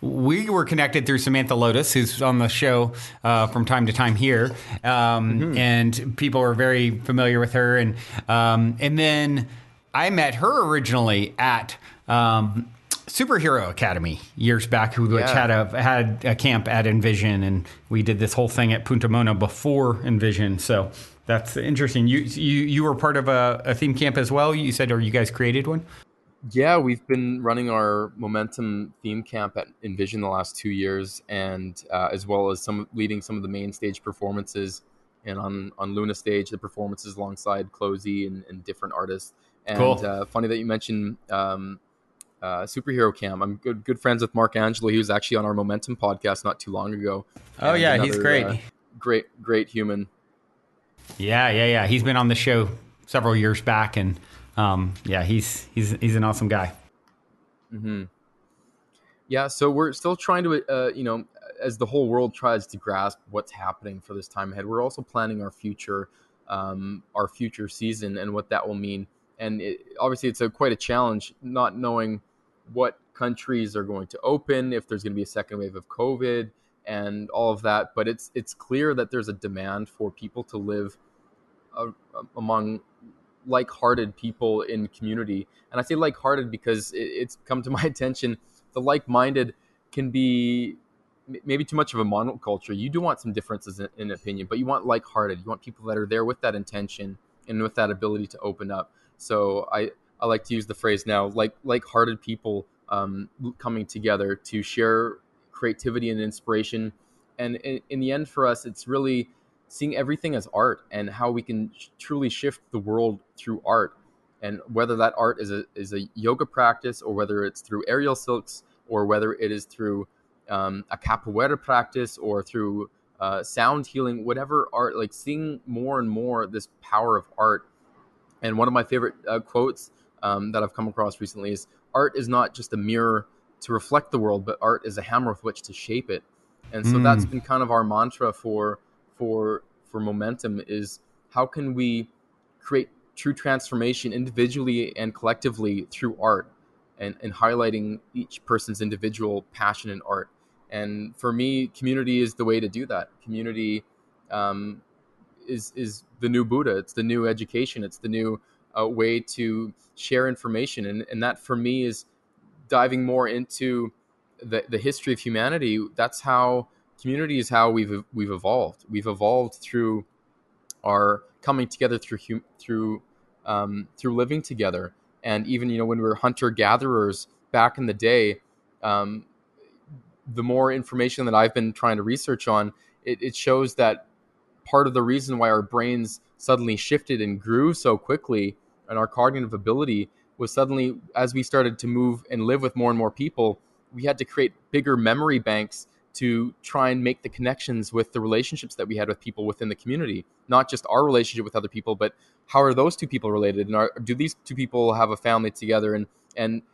Speaker 1: we were connected through Samantha Lotus, who's on the show from time to time here. And people are very familiar with her. And then I met her originally at Superhero Academy years back, which had a camp at Envision. And we did this whole thing at Punta Mona before Envision. So that's interesting. You were part of a theme camp as well, you said, or you guys created one?
Speaker 2: Yeah, we've been running our Momentum theme camp at Envision the last 2 years, and as well as leading some of the main stage performances, and on Luna stage the performances alongside Closey and different artists. And
Speaker 1: Cool.
Speaker 2: Funny that you mentioned Superhero Camp. I'm good friends with Mark Angelo. He was actually on our Momentum podcast not too long ago.
Speaker 1: Oh yeah, he's great.
Speaker 2: Great human.
Speaker 1: Yeah. He's been on the show several years back, and he's an awesome guy.
Speaker 2: Mm-hmm. Yeah, so we're still trying to, as the whole world tries to grasp what's happening for this time ahead, we're also planning our future season and what that will mean. And obviously, it's quite a challenge not knowing what countries are going to open, if there's going to be a second wave of COVID, and all of that. But it's clear that there's a demand for people to live among like-hearted people in community. And I say like-hearted because it's come to my attention, the like-minded can be maybe too much of a monoculture. You do want some differences in opinion, but you want like-hearted. You want people that are there with that intention and with that ability to open up. So I like to use the phrase now, like-hearted people coming together to share creativity and inspiration. And in the end, for us, it's really seeing everything as art and how we can truly shift the world through art. And whether that art is a yoga practice, or whether it's through aerial silks, or whether it is through a capoeira practice, or through sound healing, whatever art, like seeing more and more this power of art. And one of my favorite quotes that I've come across recently is, art is not just a mirror to reflect the world, but art is a hammer with which to shape it. And so that's been kind of our mantra for Momentum, is how can we create true transformation individually and collectively through art, and highlighting each person's individual passion in art. And for me, community is the way to do that. Community is the new Buddha. It's the new education. It's the new way to share information. And that for me is diving more into the history of humanity. That's how community is how we've evolved. We've evolved through our coming together, through living together. And even when we were hunter gatherers back in the day, the more information that I've been trying to research on, it shows that part of the reason why our brains suddenly shifted and grew so quickly, and our cognitive ability was suddenly, as we started to move and live with more and more people, we had to create bigger memory banks to try and make the connections with the relationships that we had with people within the community, not just our relationship with other people, but how are those two people related, and do these two people have a family together? And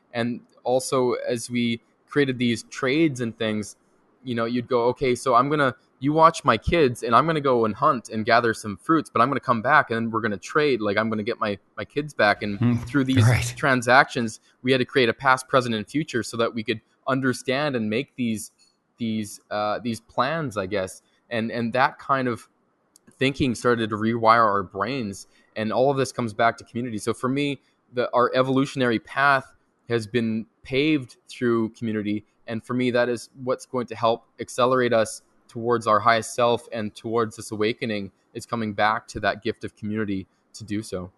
Speaker 2: also, as we created these trades and things, you'd go, okay, so you watch my kids, and I'm going to go and hunt and gather some fruits, but I'm going to come back and we're going to trade. Like, I'm going to get my kids back. And through these transactions, we had to create a past, present, and future so that we could understand and make these plans, I guess. And that kind of thinking started to rewire our brains. And all of this comes back to community. So for me, our evolutionary path has been paved through community. And for me, that is what's going to help accelerate us towards our highest self and towards this awakening, is coming back to that gift of community to do so.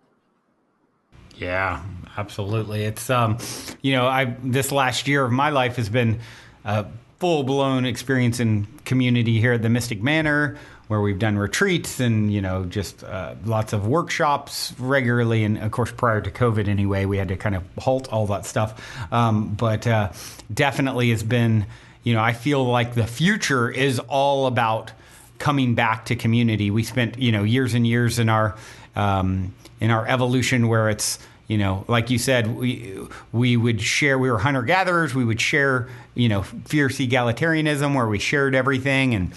Speaker 1: Yeah, absolutely. It's I this last year of my life has been a full blown experience in community here at the Mystic Manor, where we've done retreats and just lots of workshops regularly. And of course, prior to COVID, anyway, we had to kind of halt all that stuff. But definitely has been. I feel like the future is all about coming back to community. We spent years and years in our evolution where it's like you said, we would share. We were hunter gatherers. We would share fierce egalitarianism where we shared everything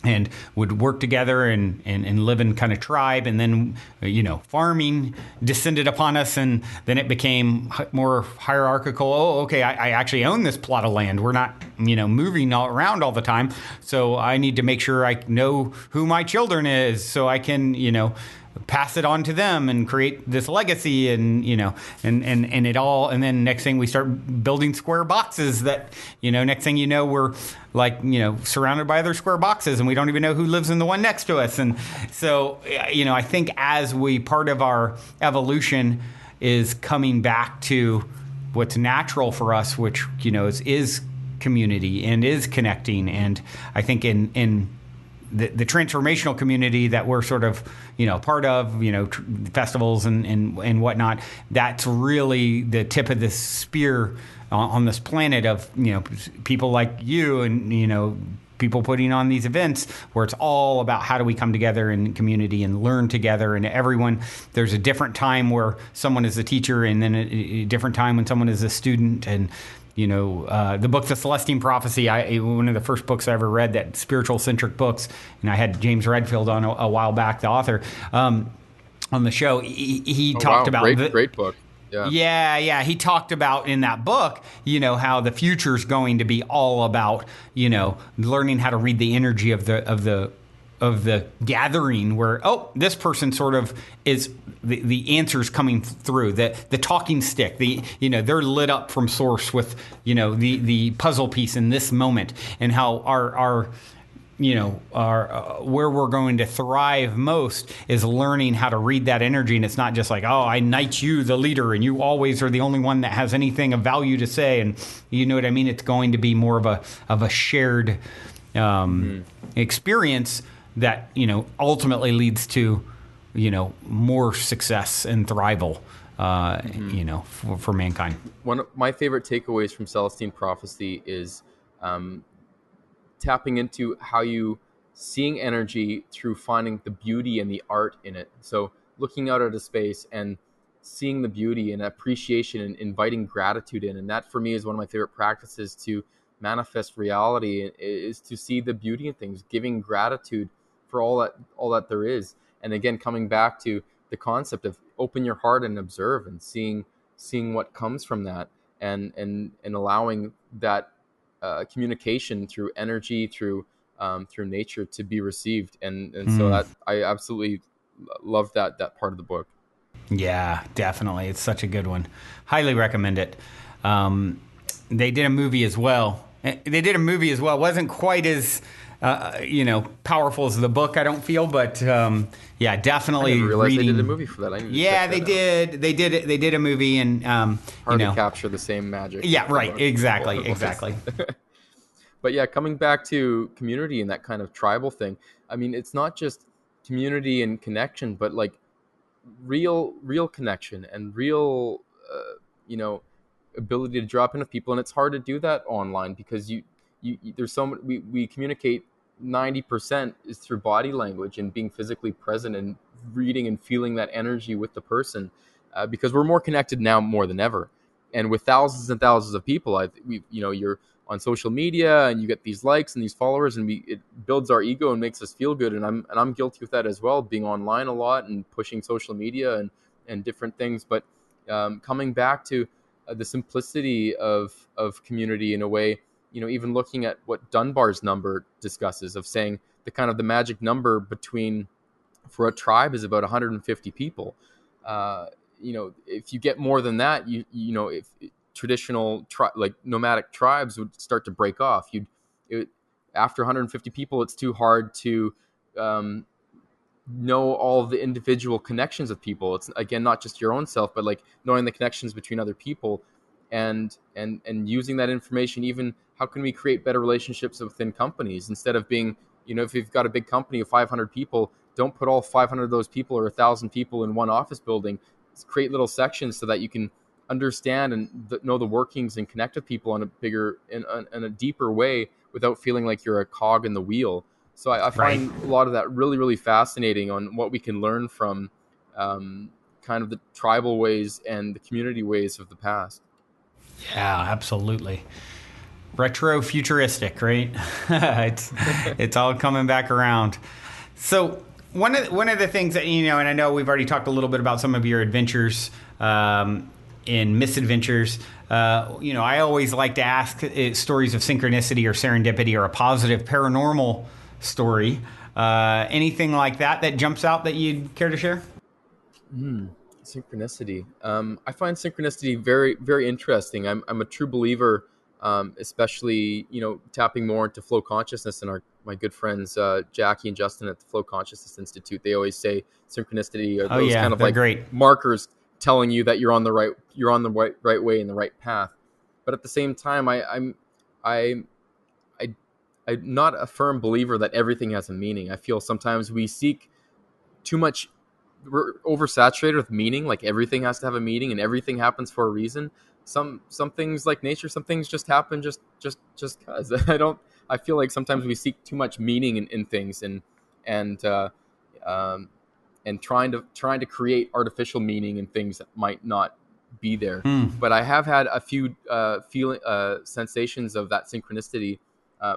Speaker 1: and would work together and live in kind of tribe. And then, farming descended upon us, and then it became more hierarchical. Oh, okay, I actually own this plot of land. We're not, moving all around all the time. So I need to make sure I know who my children is so I can, pass it on to them and create this legacy and it all. And then next thing we start building square boxes that, next thing we're like, surrounded by other square boxes and we don't even know who lives in the one next to us. And so, I think as part of our evolution is coming back to what's natural for us, which, is community and is connecting. And I think in the transformational community that we're sort of, part of, festivals and whatnot, that's really the tip of the spear on this planet of, people like you and, people putting on these events where it's all about how do we come together in community and learn together. And everyone, there's a different time where someone is a teacher and then a different time when someone is a student. And the book, The Celestine Prophecy, one of the first books I ever read, that spiritual centric books, and I had James Redfield on a while back, the author, on the show. He talked about
Speaker 2: great book.
Speaker 1: Yeah. He talked about in that book, how the future is going to be all about, learning how to read the energy of the gathering where, this person sort of is the answers coming through, the talking stick, they're lit up from source with, the puzzle piece in this moment, and how our where we're going to thrive most is learning how to read that energy. And it's not just like, I knight you, the leader, and you always are the only one that has anything of value to say. And you know what I mean? It's going to be more of a shared experience that, ultimately leads to, more success and thrival, for mankind.
Speaker 2: One of my favorite takeaways from Celestine Prophecy is tapping into how you seeing energy through finding the beauty and the art in it. So looking out at a space and seeing the beauty and appreciation and inviting gratitude in. And that for me is one of my favorite practices to manifest reality, is to see the beauty in things, giving gratitude for all that there is. And again, coming back to the concept of open your heart and observe and seeing what comes from that, and allowing that communication through energy, through nature, to be received. And so that I absolutely love that part of the book.
Speaker 1: Yeah, definitely. It's such a good one. Highly recommend it. They did a movie as well. It wasn't quite as powerful as the book, I don't feel, but definitely.
Speaker 2: I didn't realize they did a movie for that.
Speaker 1: They did. They did a movie, and
Speaker 2: hard to capture the same magic.
Speaker 1: Yeah, right. Exactly.
Speaker 2: But yeah, coming back to community and that kind of tribal thing. I mean, it's not just community and connection, but like real connection and real, ability to drop in with people. And it's hard to do that online because there's so much, we communicate 90% is through body language and being physically present and reading and feeling that energy with the person, because we're more connected now more than ever. And with thousands and thousands of people, you're on social media and you get these likes and these followers, and it builds our ego and makes us feel good. And I'm guilty with that as well, being online a lot and pushing social media and different things. But coming back to the simplicity of community in a way, even looking at what Dunbar's number discusses, of saying the magic number for a tribe is about 150 people. if you get more than that, if traditional like nomadic tribes would start to break off. After 150 people, it's too hard to know all of the individual connections of people. It's, again, not just your own self, but like knowing the connections between other people, and using that information. Even how can we create better relationships within companies, instead of being, if you've got a big company of 500 people, don't put all 500 of those people or 1,000 people in one office building. Create little sections so that you can understand and know the workings and connect with people in a deeper way, without feeling like you're a cog in the wheel. So I find a lot of that really, really fascinating, on what we can learn from kind of the tribal ways and the community ways of the past.
Speaker 1: Yeah, absolutely. Retro futuristic, right? it's all coming back around. So one of the things that, and I know we've already talked a little bit about some of your adventures in misadventures. I always like to ask stories of synchronicity or serendipity or a positive paranormal story. Anything like that jumps out that you'd care to share?
Speaker 2: Synchronicity. I find synchronicity very, very interesting. I'm a true believer, especially, tapping more into flow consciousness. And my good friends, Jackie and Justin at the Flow Consciousness Institute, they always say synchronicity are those kind of like
Speaker 1: great
Speaker 2: markers telling you that you're on the right way and the right path. But at the same time, I'm not a firm believer that everything has a meaning. I feel sometimes we seek too much. We're oversaturated with meaning, like everything has to have a meaning and everything happens for a reason. Some things, like nature, some things just happen just because. I feel like sometimes we seek too much meaning in things, and trying to create artificial meaning in things that might not be there. But I have had a few sensations of that synchronicity,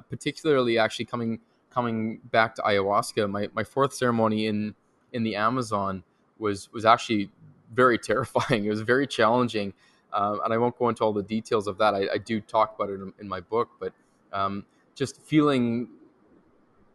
Speaker 2: particularly actually coming back to ayahuasca. My fourth ceremony in the Amazon was actually very terrifying. It was very challenging, and I won't go into all the details of that. I do talk about it in my book, but just feeling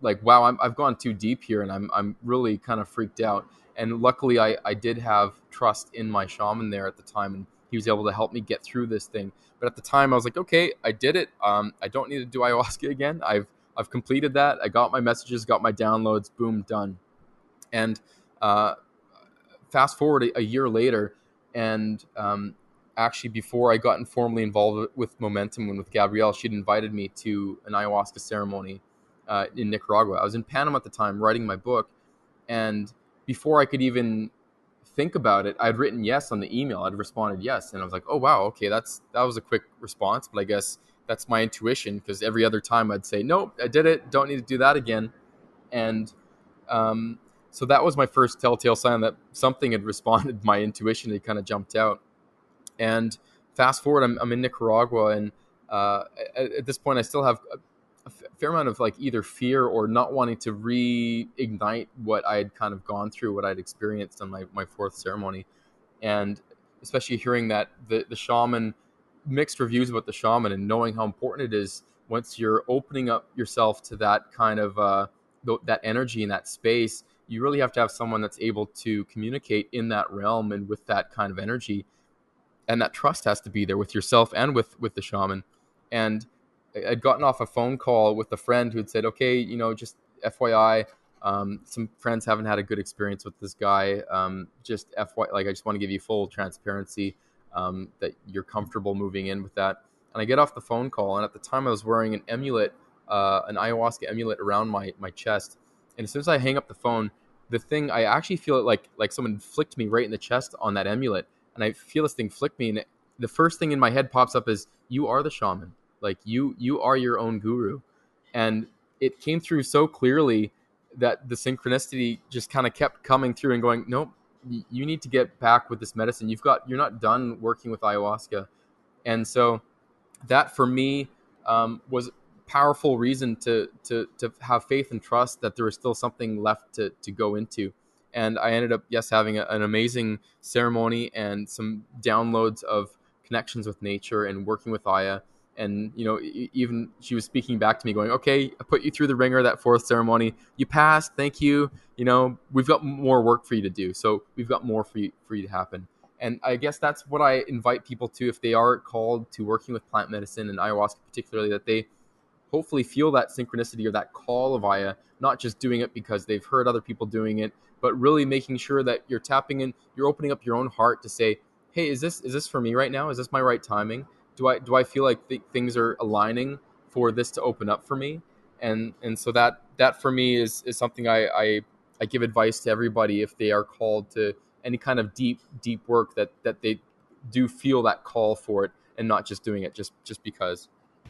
Speaker 2: like, wow, I've gone too deep here, and I'm really kind of freaked out. And luckily, I did have trust in my shaman there at the time, and he was able to help me get through this thing. But at the time, I was like, okay, I did it. I don't need to do ayahuasca again. I've completed that. I got my messages, got my downloads, boom, done. And fast forward a year later, and actually before I got informally involved with Momentom and with Gabrielle, she'd invited me to an ayahuasca ceremony in Nicaragua. I was in Panama at the time writing my book, and before I could even think about it, I'd written yes on the email. I'd responded yes, and I was like, oh wow, okay, that was a quick response, but I guess that's my intuition, because every other time I'd say, nope, I did it, don't need to do that again. And so that was my first telltale sign that something had responded. My intuition had kind of jumped out. And fast forward, I'm in Nicaragua, and at this point, I still have a fair amount of like either fear or not wanting to reignite what I had kind of gone through, what I'd experienced on my fourth ceremony. And especially hearing that the shaman, mixed reviews about the shaman, and knowing how important it is once you're opening up yourself to that kind of that energy in that space. You really have to have someone that's able to communicate in that realm and with that kind of energy, and that trust has to be there with yourself and with the shaman. And I'd gotten off a phone call with a friend who had said, okay, just FYI, some friends haven't had a good experience with this guy. Just FYI, like, I just want to give you full transparency, that you're comfortable moving in with that. And I get off the phone call, and at the time I was wearing an amulet, an ayahuasca amulet around my chest. And as soon as I hang up the phone, the thing, I actually feel it like someone flicked me right in the chest on that amulet. And I feel this thing flick me, and the first thing in my head pops up is, you are the shaman. Like, you are your own guru. And it came through so clearly that the synchronicity just kind of kept coming through and going, nope, you need to get back with this medicine. You're not done working with ayahuasca. And so that for me was powerful reason to have faith and trust that there was still something left to go into. And I ended up, yes, having an amazing ceremony and some downloads of connections with nature and working with Aya. And, even she was speaking back to me going, okay, I put you through the ringer, that fourth ceremony. You passed. Thank you. We've got more work for you to do. So we've got more for you to happen. And I guess that's what I invite people to, if they are called to working with plant medicine and ayahuasca particularly, that they hopefully feel that synchronicity or that call of Aya, not just doing it because they've heard other people doing it, but really making sure that you're tapping in, you're opening up your own heart to say, hey, is this for me right now? Is this my right timing? Do I feel like things are aligning for this to open up for me? And so that for me is something I give advice to everybody if they are called to any kind of deep work, that they do feel that call for it and not just doing it just because.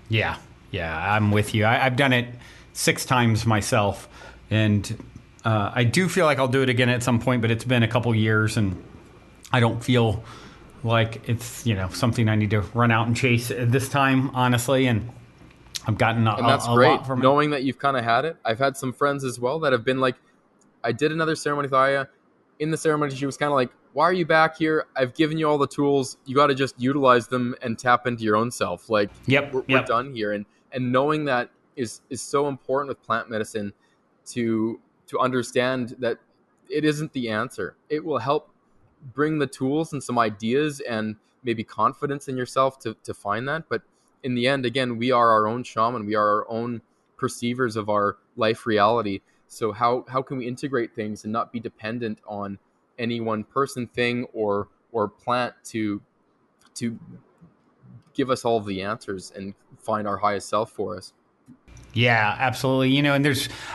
Speaker 1: Yeah, I'm with you. I've done it 6 times myself, and I do feel like I'll do it again at some point, but it's been a couple years, and I don't feel like it's something I need to run out and chase this time, honestly. And I've gotten
Speaker 2: and that's great,
Speaker 1: lot from
Speaker 2: knowing that you've kind of had it. I've had some friends as well that have been like, I did another ceremony with Aya. In the ceremony, she was kind of like, why are you back here? I've given you all the tools. You got to just utilize them and tap into your own self. Like, we're done here. And knowing that is so important with plant medicine, to understand that it isn't the answer. It will help bring the tools and some ideas and maybe confidence in yourself to find that. But in the end, again, we are our own shaman. We are our own perceivers of our life reality. So how can we integrate things and not be dependent on any one person, thing, or plant to give us all of the answers and find our highest self for us?
Speaker 1: Yeah, absolutely. And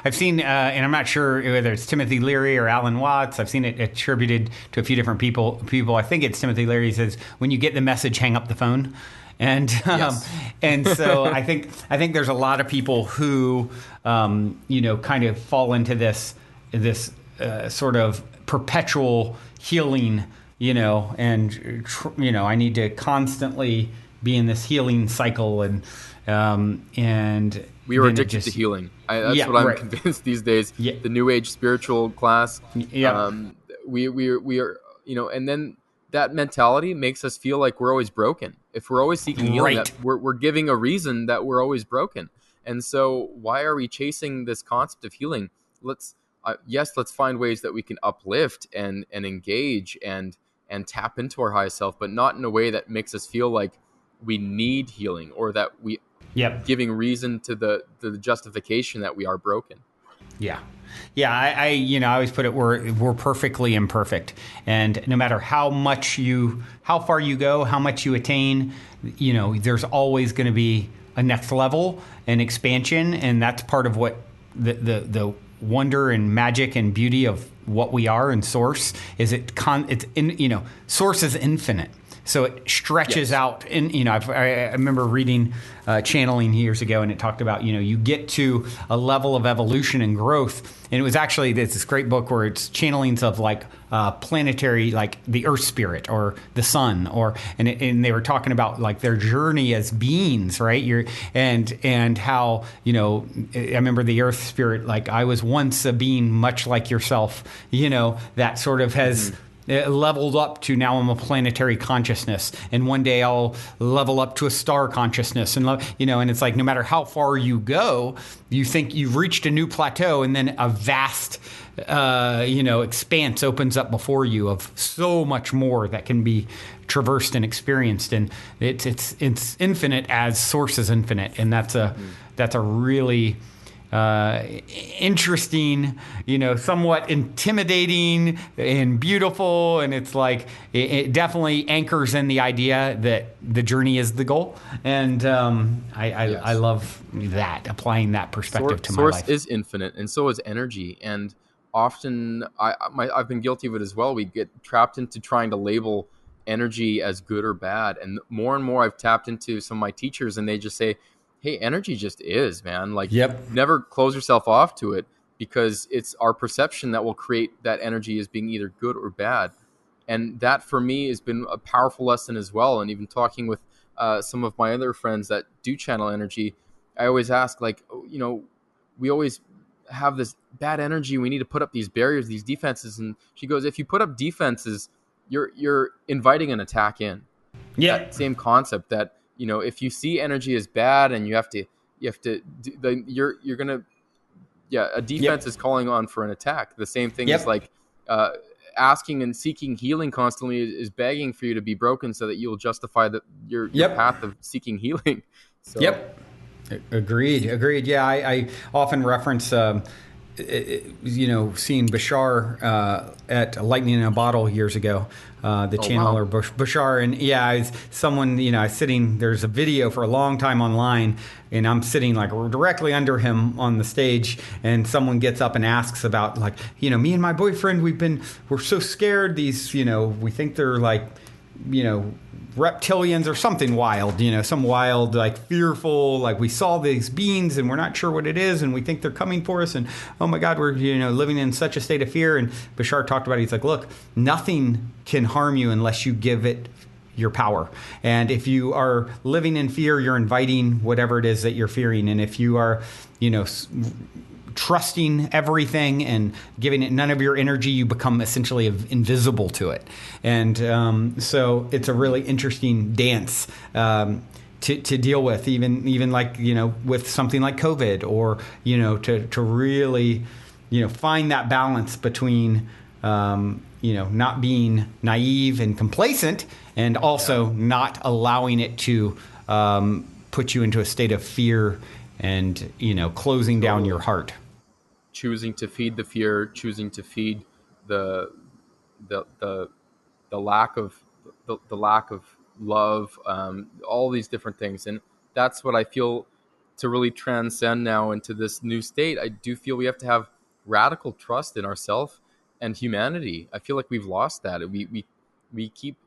Speaker 1: I've seen, and I'm not sure whether it's Timothy Leary or Alan Watts. I've seen it attributed to a few different people. I think it's Timothy Leary says, when you get the message, hang up the phone. And
Speaker 2: Yes.
Speaker 1: And so I think there's a lot of people who kind of fall into this sort of perpetual healing, and I need to constantly be in this healing cycle, and
Speaker 2: we are addicted to healing. That's what I'm convinced these days.
Speaker 1: Yeah.
Speaker 2: The New Age spiritual class.
Speaker 1: Yeah.
Speaker 2: We are, and then that mentality makes us feel like we're always broken. If we're always seeking healing, that we're giving a reason that we're always broken. And so why are we chasing this concept of healing? Let's find ways that we can uplift and engage and tap into our highest self, but not in a way that makes us feel like we need healing, or that we giving reason to the justification that we are broken.
Speaker 1: Yeah. I always put it, we're perfectly imperfect, and no matter how far you go, how much you attain, there's always going to be a next level and expansion, and that's part of what the wonder and magic and beauty of what we are in Source is. Source is infinite. So it stretches out. And, I remember reading channeling years ago, and it talked about, you get to a level of evolution and growth. And it was actually this great book where it's channelings of like planetary, like the Earth spirit or the sun, and they were talking about like their journey as beings, right? And how, I remember the Earth spirit, like, I was once a being much like yourself, that sort of has leveled up to, now I'm a planetary consciousness, and one day I'll level up to a star consciousness, and and it's like, no matter how far you go, you think you've reached a new plateau, and then a vast expanse opens up before you of so much more that can be traversed and experienced, and it's infinite as Source is infinite, and that's a really interesting, somewhat intimidating and beautiful, and it's like it definitely anchors in the idea that the journey is the goal, and I love that, applying that perspective to my life.
Speaker 2: Source is infinite, and so is energy, and often I've been guilty of it as well. We get trapped into trying to label energy as good or bad, and more I've tapped into some of my teachers, and they just say, hey, energy just is, man. Like, never close yourself off to it, because it's our perception that will create that energy as being either good or bad. And that for me has been a powerful lesson as well. And even talking with some of my other friends that do channel energy, I always ask, like, we always have this bad energy. We need to put up these barriers, these defenses. And she goes, if you put up defenses, you're inviting an attack in.
Speaker 1: Yeah.
Speaker 2: That same concept that, if you see energy as bad and you're gonna, a defense is calling on for an attack. The same thing is like asking and seeking healing constantly is begging for you to be broken so that you'll justify your path of seeking healing. So.
Speaker 1: Yep. Agreed. Yeah, I often reference, seeing Bashar at Lightning in a Bottle years ago, the channeler Bashar. And I was sitting, there's a video for a long time online, and I'm sitting like directly under him on the stage, and someone gets up and asks about me and my boyfriend, we're so scared. These, we think they're like, reptilians or something wild, some wild, fearful, we saw these beings and we're not sure what it is and we think they're coming for us, and oh my God, we're living in such a state of fear. And Bashar talked about it. He's like, look, nothing can harm you unless you give it your power. And if you are living in fear, you're inviting whatever it is that you're fearing. And if you are trusting everything and giving it none of your energy, you become essentially invisible to it. And so it's a really interesting dance to deal with, even with something like COVID, or to really find that balance between not being naive and complacent, and also not allowing it to put you into a state of fear and closing down your heart.
Speaker 2: Choosing to feed the fear, choosing to feed the lack of love, all these different things. And that's what I feel, to really transcend now into this new state. I do feel we have to have radical trust in ourselves and humanity. I feel like we've lost that. We keep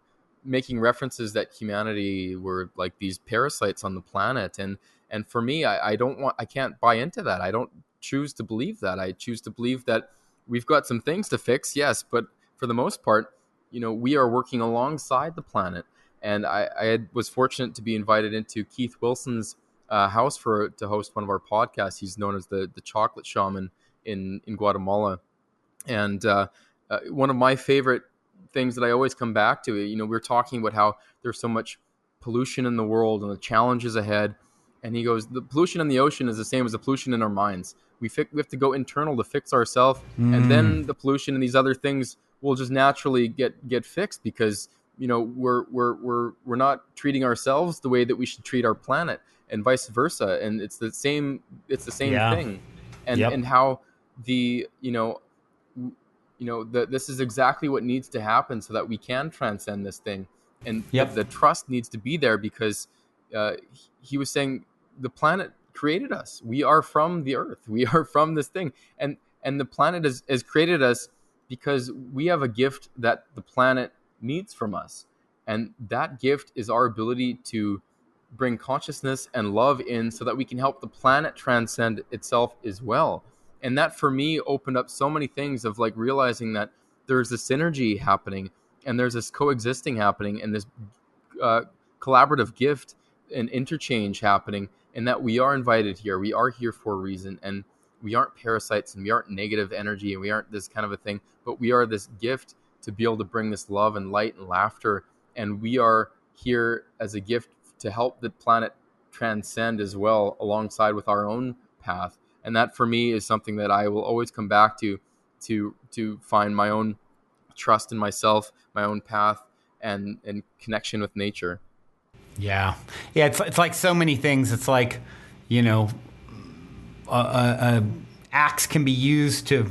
Speaker 2: making references that humanity were like these parasites on the planet, and for me, I can't buy into that. I don't choose to believe that. I choose to believe that we've got some things to fix, yes, but for the most part, we are working alongside the planet. And I was fortunate to be invited into Keith Wilson's house to host one of our podcasts. He's known as the Chocolate Shaman in Guatemala. And one of my favorite things that I always come back to, we're talking about how there's so much pollution in the world and the challenges ahead. And he goes, the pollution in the ocean is the same as the pollution in our minds. We have to go internal to fix ourselves, and then the pollution and these other things will just naturally get fixed, because we're not treating ourselves the way that we should treat our planet, and vice versa. And it's the same thing. And how this is exactly what needs to happen so that we can transcend this thing. And the trust needs to be there, because he was saying the planet created us. We are from the earth. We are from this thing. And the planet has created us because we have a gift that the planet needs from us. And that gift is our ability to bring consciousness and love in so that we can help the planet transcend itself as well. And that for me opened up so many things of realizing that there's this synergy happening, and there's this coexisting happening, and this collaborative gift and interchange happening, and that we are invited here. We are here for a reason, and we aren't parasites, and we aren't negative energy, and we aren't this kind of a thing, but we are this gift to be able to bring this love and light and laughter. And we are here as a gift to help the planet transcend as well, alongside with our own path. And that for me is something that I will always come back to find my own trust in myself, my own path, and connection with nature.
Speaker 1: Yeah. It's like so many things. It's like, a axe can be used to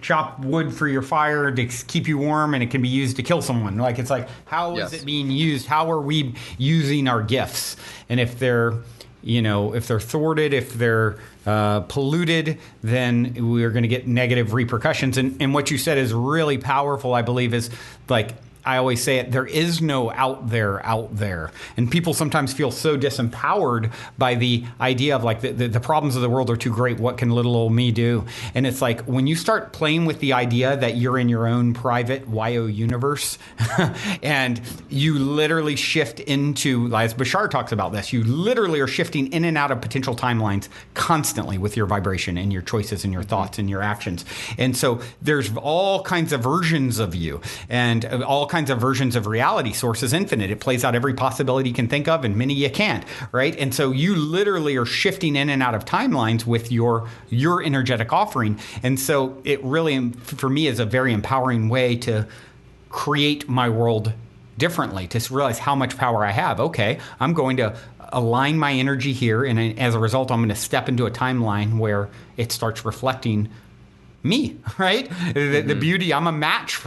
Speaker 1: chop wood for your fire to keep you warm, and it can be used to kill someone. It's like, how is it being used? How are we using our gifts? And if they're thwarted, if they're polluted, then we're going to get negative repercussions. And what you said is really powerful, I believe, is I always say it, there is no out there. And people sometimes feel so disempowered by the idea of the problems of the world are too great. What can little old me do? And it's like, when you start playing with the idea that you're in your own private YO universe and you literally shift into, as Bashar talks about this, you literally are shifting in and out of potential timelines constantly with your vibration and your choices and your thoughts and your actions. And so there's all kinds of versions of you and all kinds of versions of reality. Source is infinite. It plays out every possibility you can think of and many you can't, right? And so you literally are shifting in and out of timelines with your energetic offering. And so it really, for me, is a very empowering way to create my world differently, to realize how much power I have. Okay, I'm going to align my energy here, and as a result, I'm going to step into a timeline where it starts reflecting me, right? The beauty, I'm a match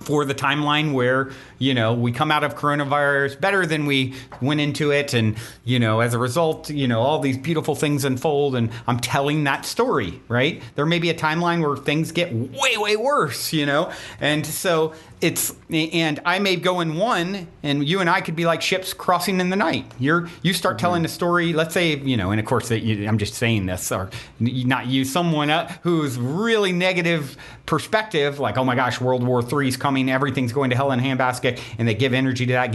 Speaker 1: for the timeline where, we come out of coronavirus better than we went into it. And, as a result, all these beautiful things unfold, and I'm telling that story, right? There may be a timeline where things get way, way worse, and so and I may go in one, and you and I could be like ships crossing in the night. You start telling a story, let's say, and of course, I'm just saying this, or not you, someone who's really negative perspective, like, oh my gosh, World War III is coming, everything's going to hell in a handbasket, and they give energy to that,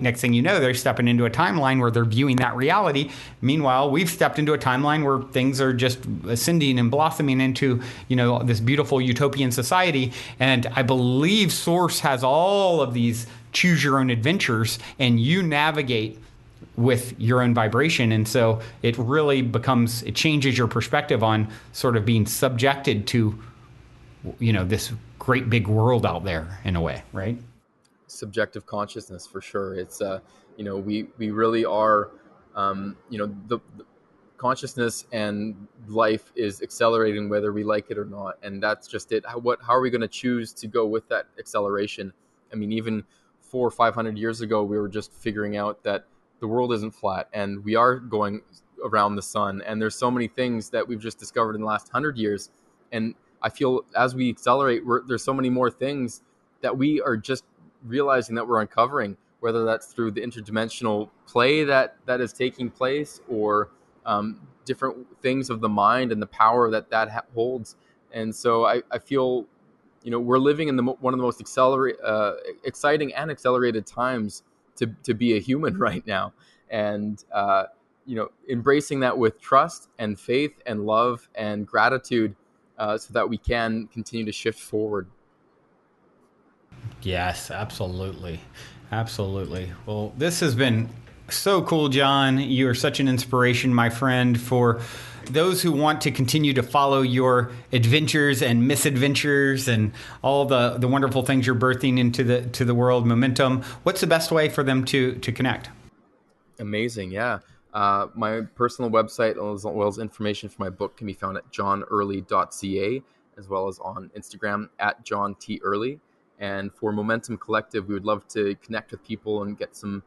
Speaker 1: Next thing you know, they're stepping into a timeline where they're viewing that reality. Meanwhile, we've stepped into a timeline where things are just ascending and blossoming into, this beautiful utopian society. And I believe Source has all of these choose your own adventures, and you navigate with your own vibration. And so it really it changes your perspective on sort of being subjected to, this great big world out there in a way, right?
Speaker 2: Subjective consciousness, for sure. It's we really are, the consciousness and life is accelerating whether we like it or not, and that's just it. How are we going to choose to go with that acceleration? I mean, even 400 or 500 years ago, we were just figuring out that the world isn't flat, and we are going around the sun, and there's so many things that we've just discovered in the last 100 years. And I feel as we accelerate, there's so many more things that we are just realizing that we're uncovering, whether that's through the interdimensional play that is taking place, or different things of the mind and the power that holds. And so I feel, we're living in one of the most exciting and accelerated times to be a human right now. And, embracing that with trust and faith and love and gratitude, so that we can continue to shift forward.
Speaker 1: Yes, absolutely. Absolutely. Well, this has been so cool, John. You are such an inspiration, my friend, for those who want to continue to follow your adventures and misadventures and all the wonderful things you're birthing into the world, Momentom. What's the best way for them to connect?
Speaker 2: Amazing. Yeah. My personal website, as well as information for my book, can be found at johnearly.ca, as well as on Instagram at John T. Early. And for Momentom Collective, we would love to connect with people and get some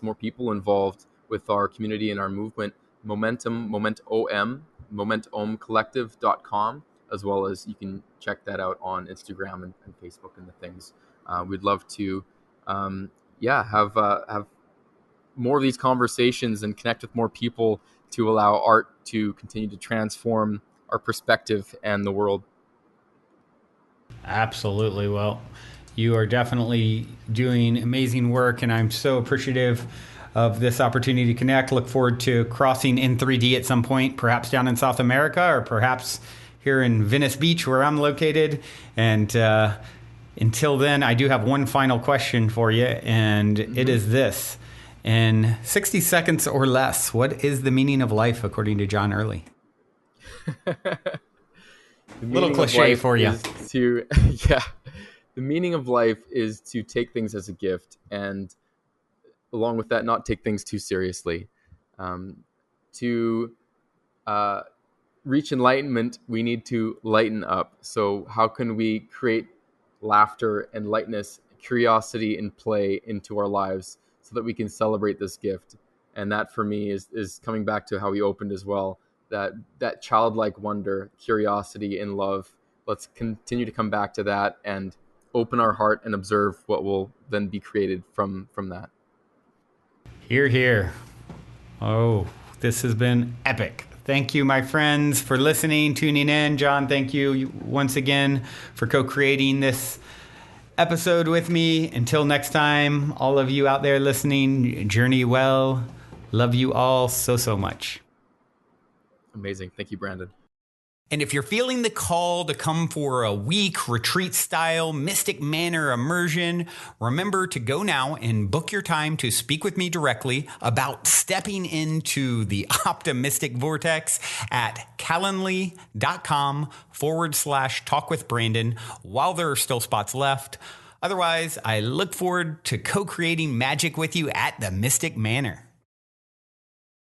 Speaker 2: more people involved with our community and our movement. Momentomcollective.com, as well as you can check that out on Instagram and Facebook and the things. We'd love to, have more of these conversations and connect with more people to allow art to continue to transform our perspective and the world.
Speaker 1: Absolutely. Well, you are definitely doing amazing work, and I'm so appreciative of this opportunity to connect. Look forward to crossing in 3D at some point, perhaps down in South America, or perhaps here in Venice Beach, where I'm located. And until then, I do have one final question for you, and it is this. In 60 seconds or less, what is the meaning of life according to John Early? Little cliche for you.
Speaker 2: The meaning of life is to take things as a gift, and along with that, not take things too seriously. To reach enlightenment, we need to lighten up. So how can we create laughter and lightness, curiosity and play into our lives so that we can celebrate this gift? And that for me is coming back to how we opened as well. That childlike wonder, curiosity, and love. Let's continue to come back to that and open our heart and observe what will then be created from that.
Speaker 1: Hear, hear. Oh, this has been epic. Thank you, my friends, for listening, tuning in. John, thank you once again for co-creating this episode with me. Until next time, all of you out there listening, journey well. Love you all so, so much.
Speaker 2: Amazing. Thank you, Brandon.
Speaker 1: And if you're feeling the call to come for a week retreat style Mystic Manor immersion, remember to go now and book your time to speak with me directly about stepping into the optimistic vortex at calendly.com/talk with Brandon while there are still spots left. Otherwise, I look forward to co-creating magic with you at the Mystic Manor.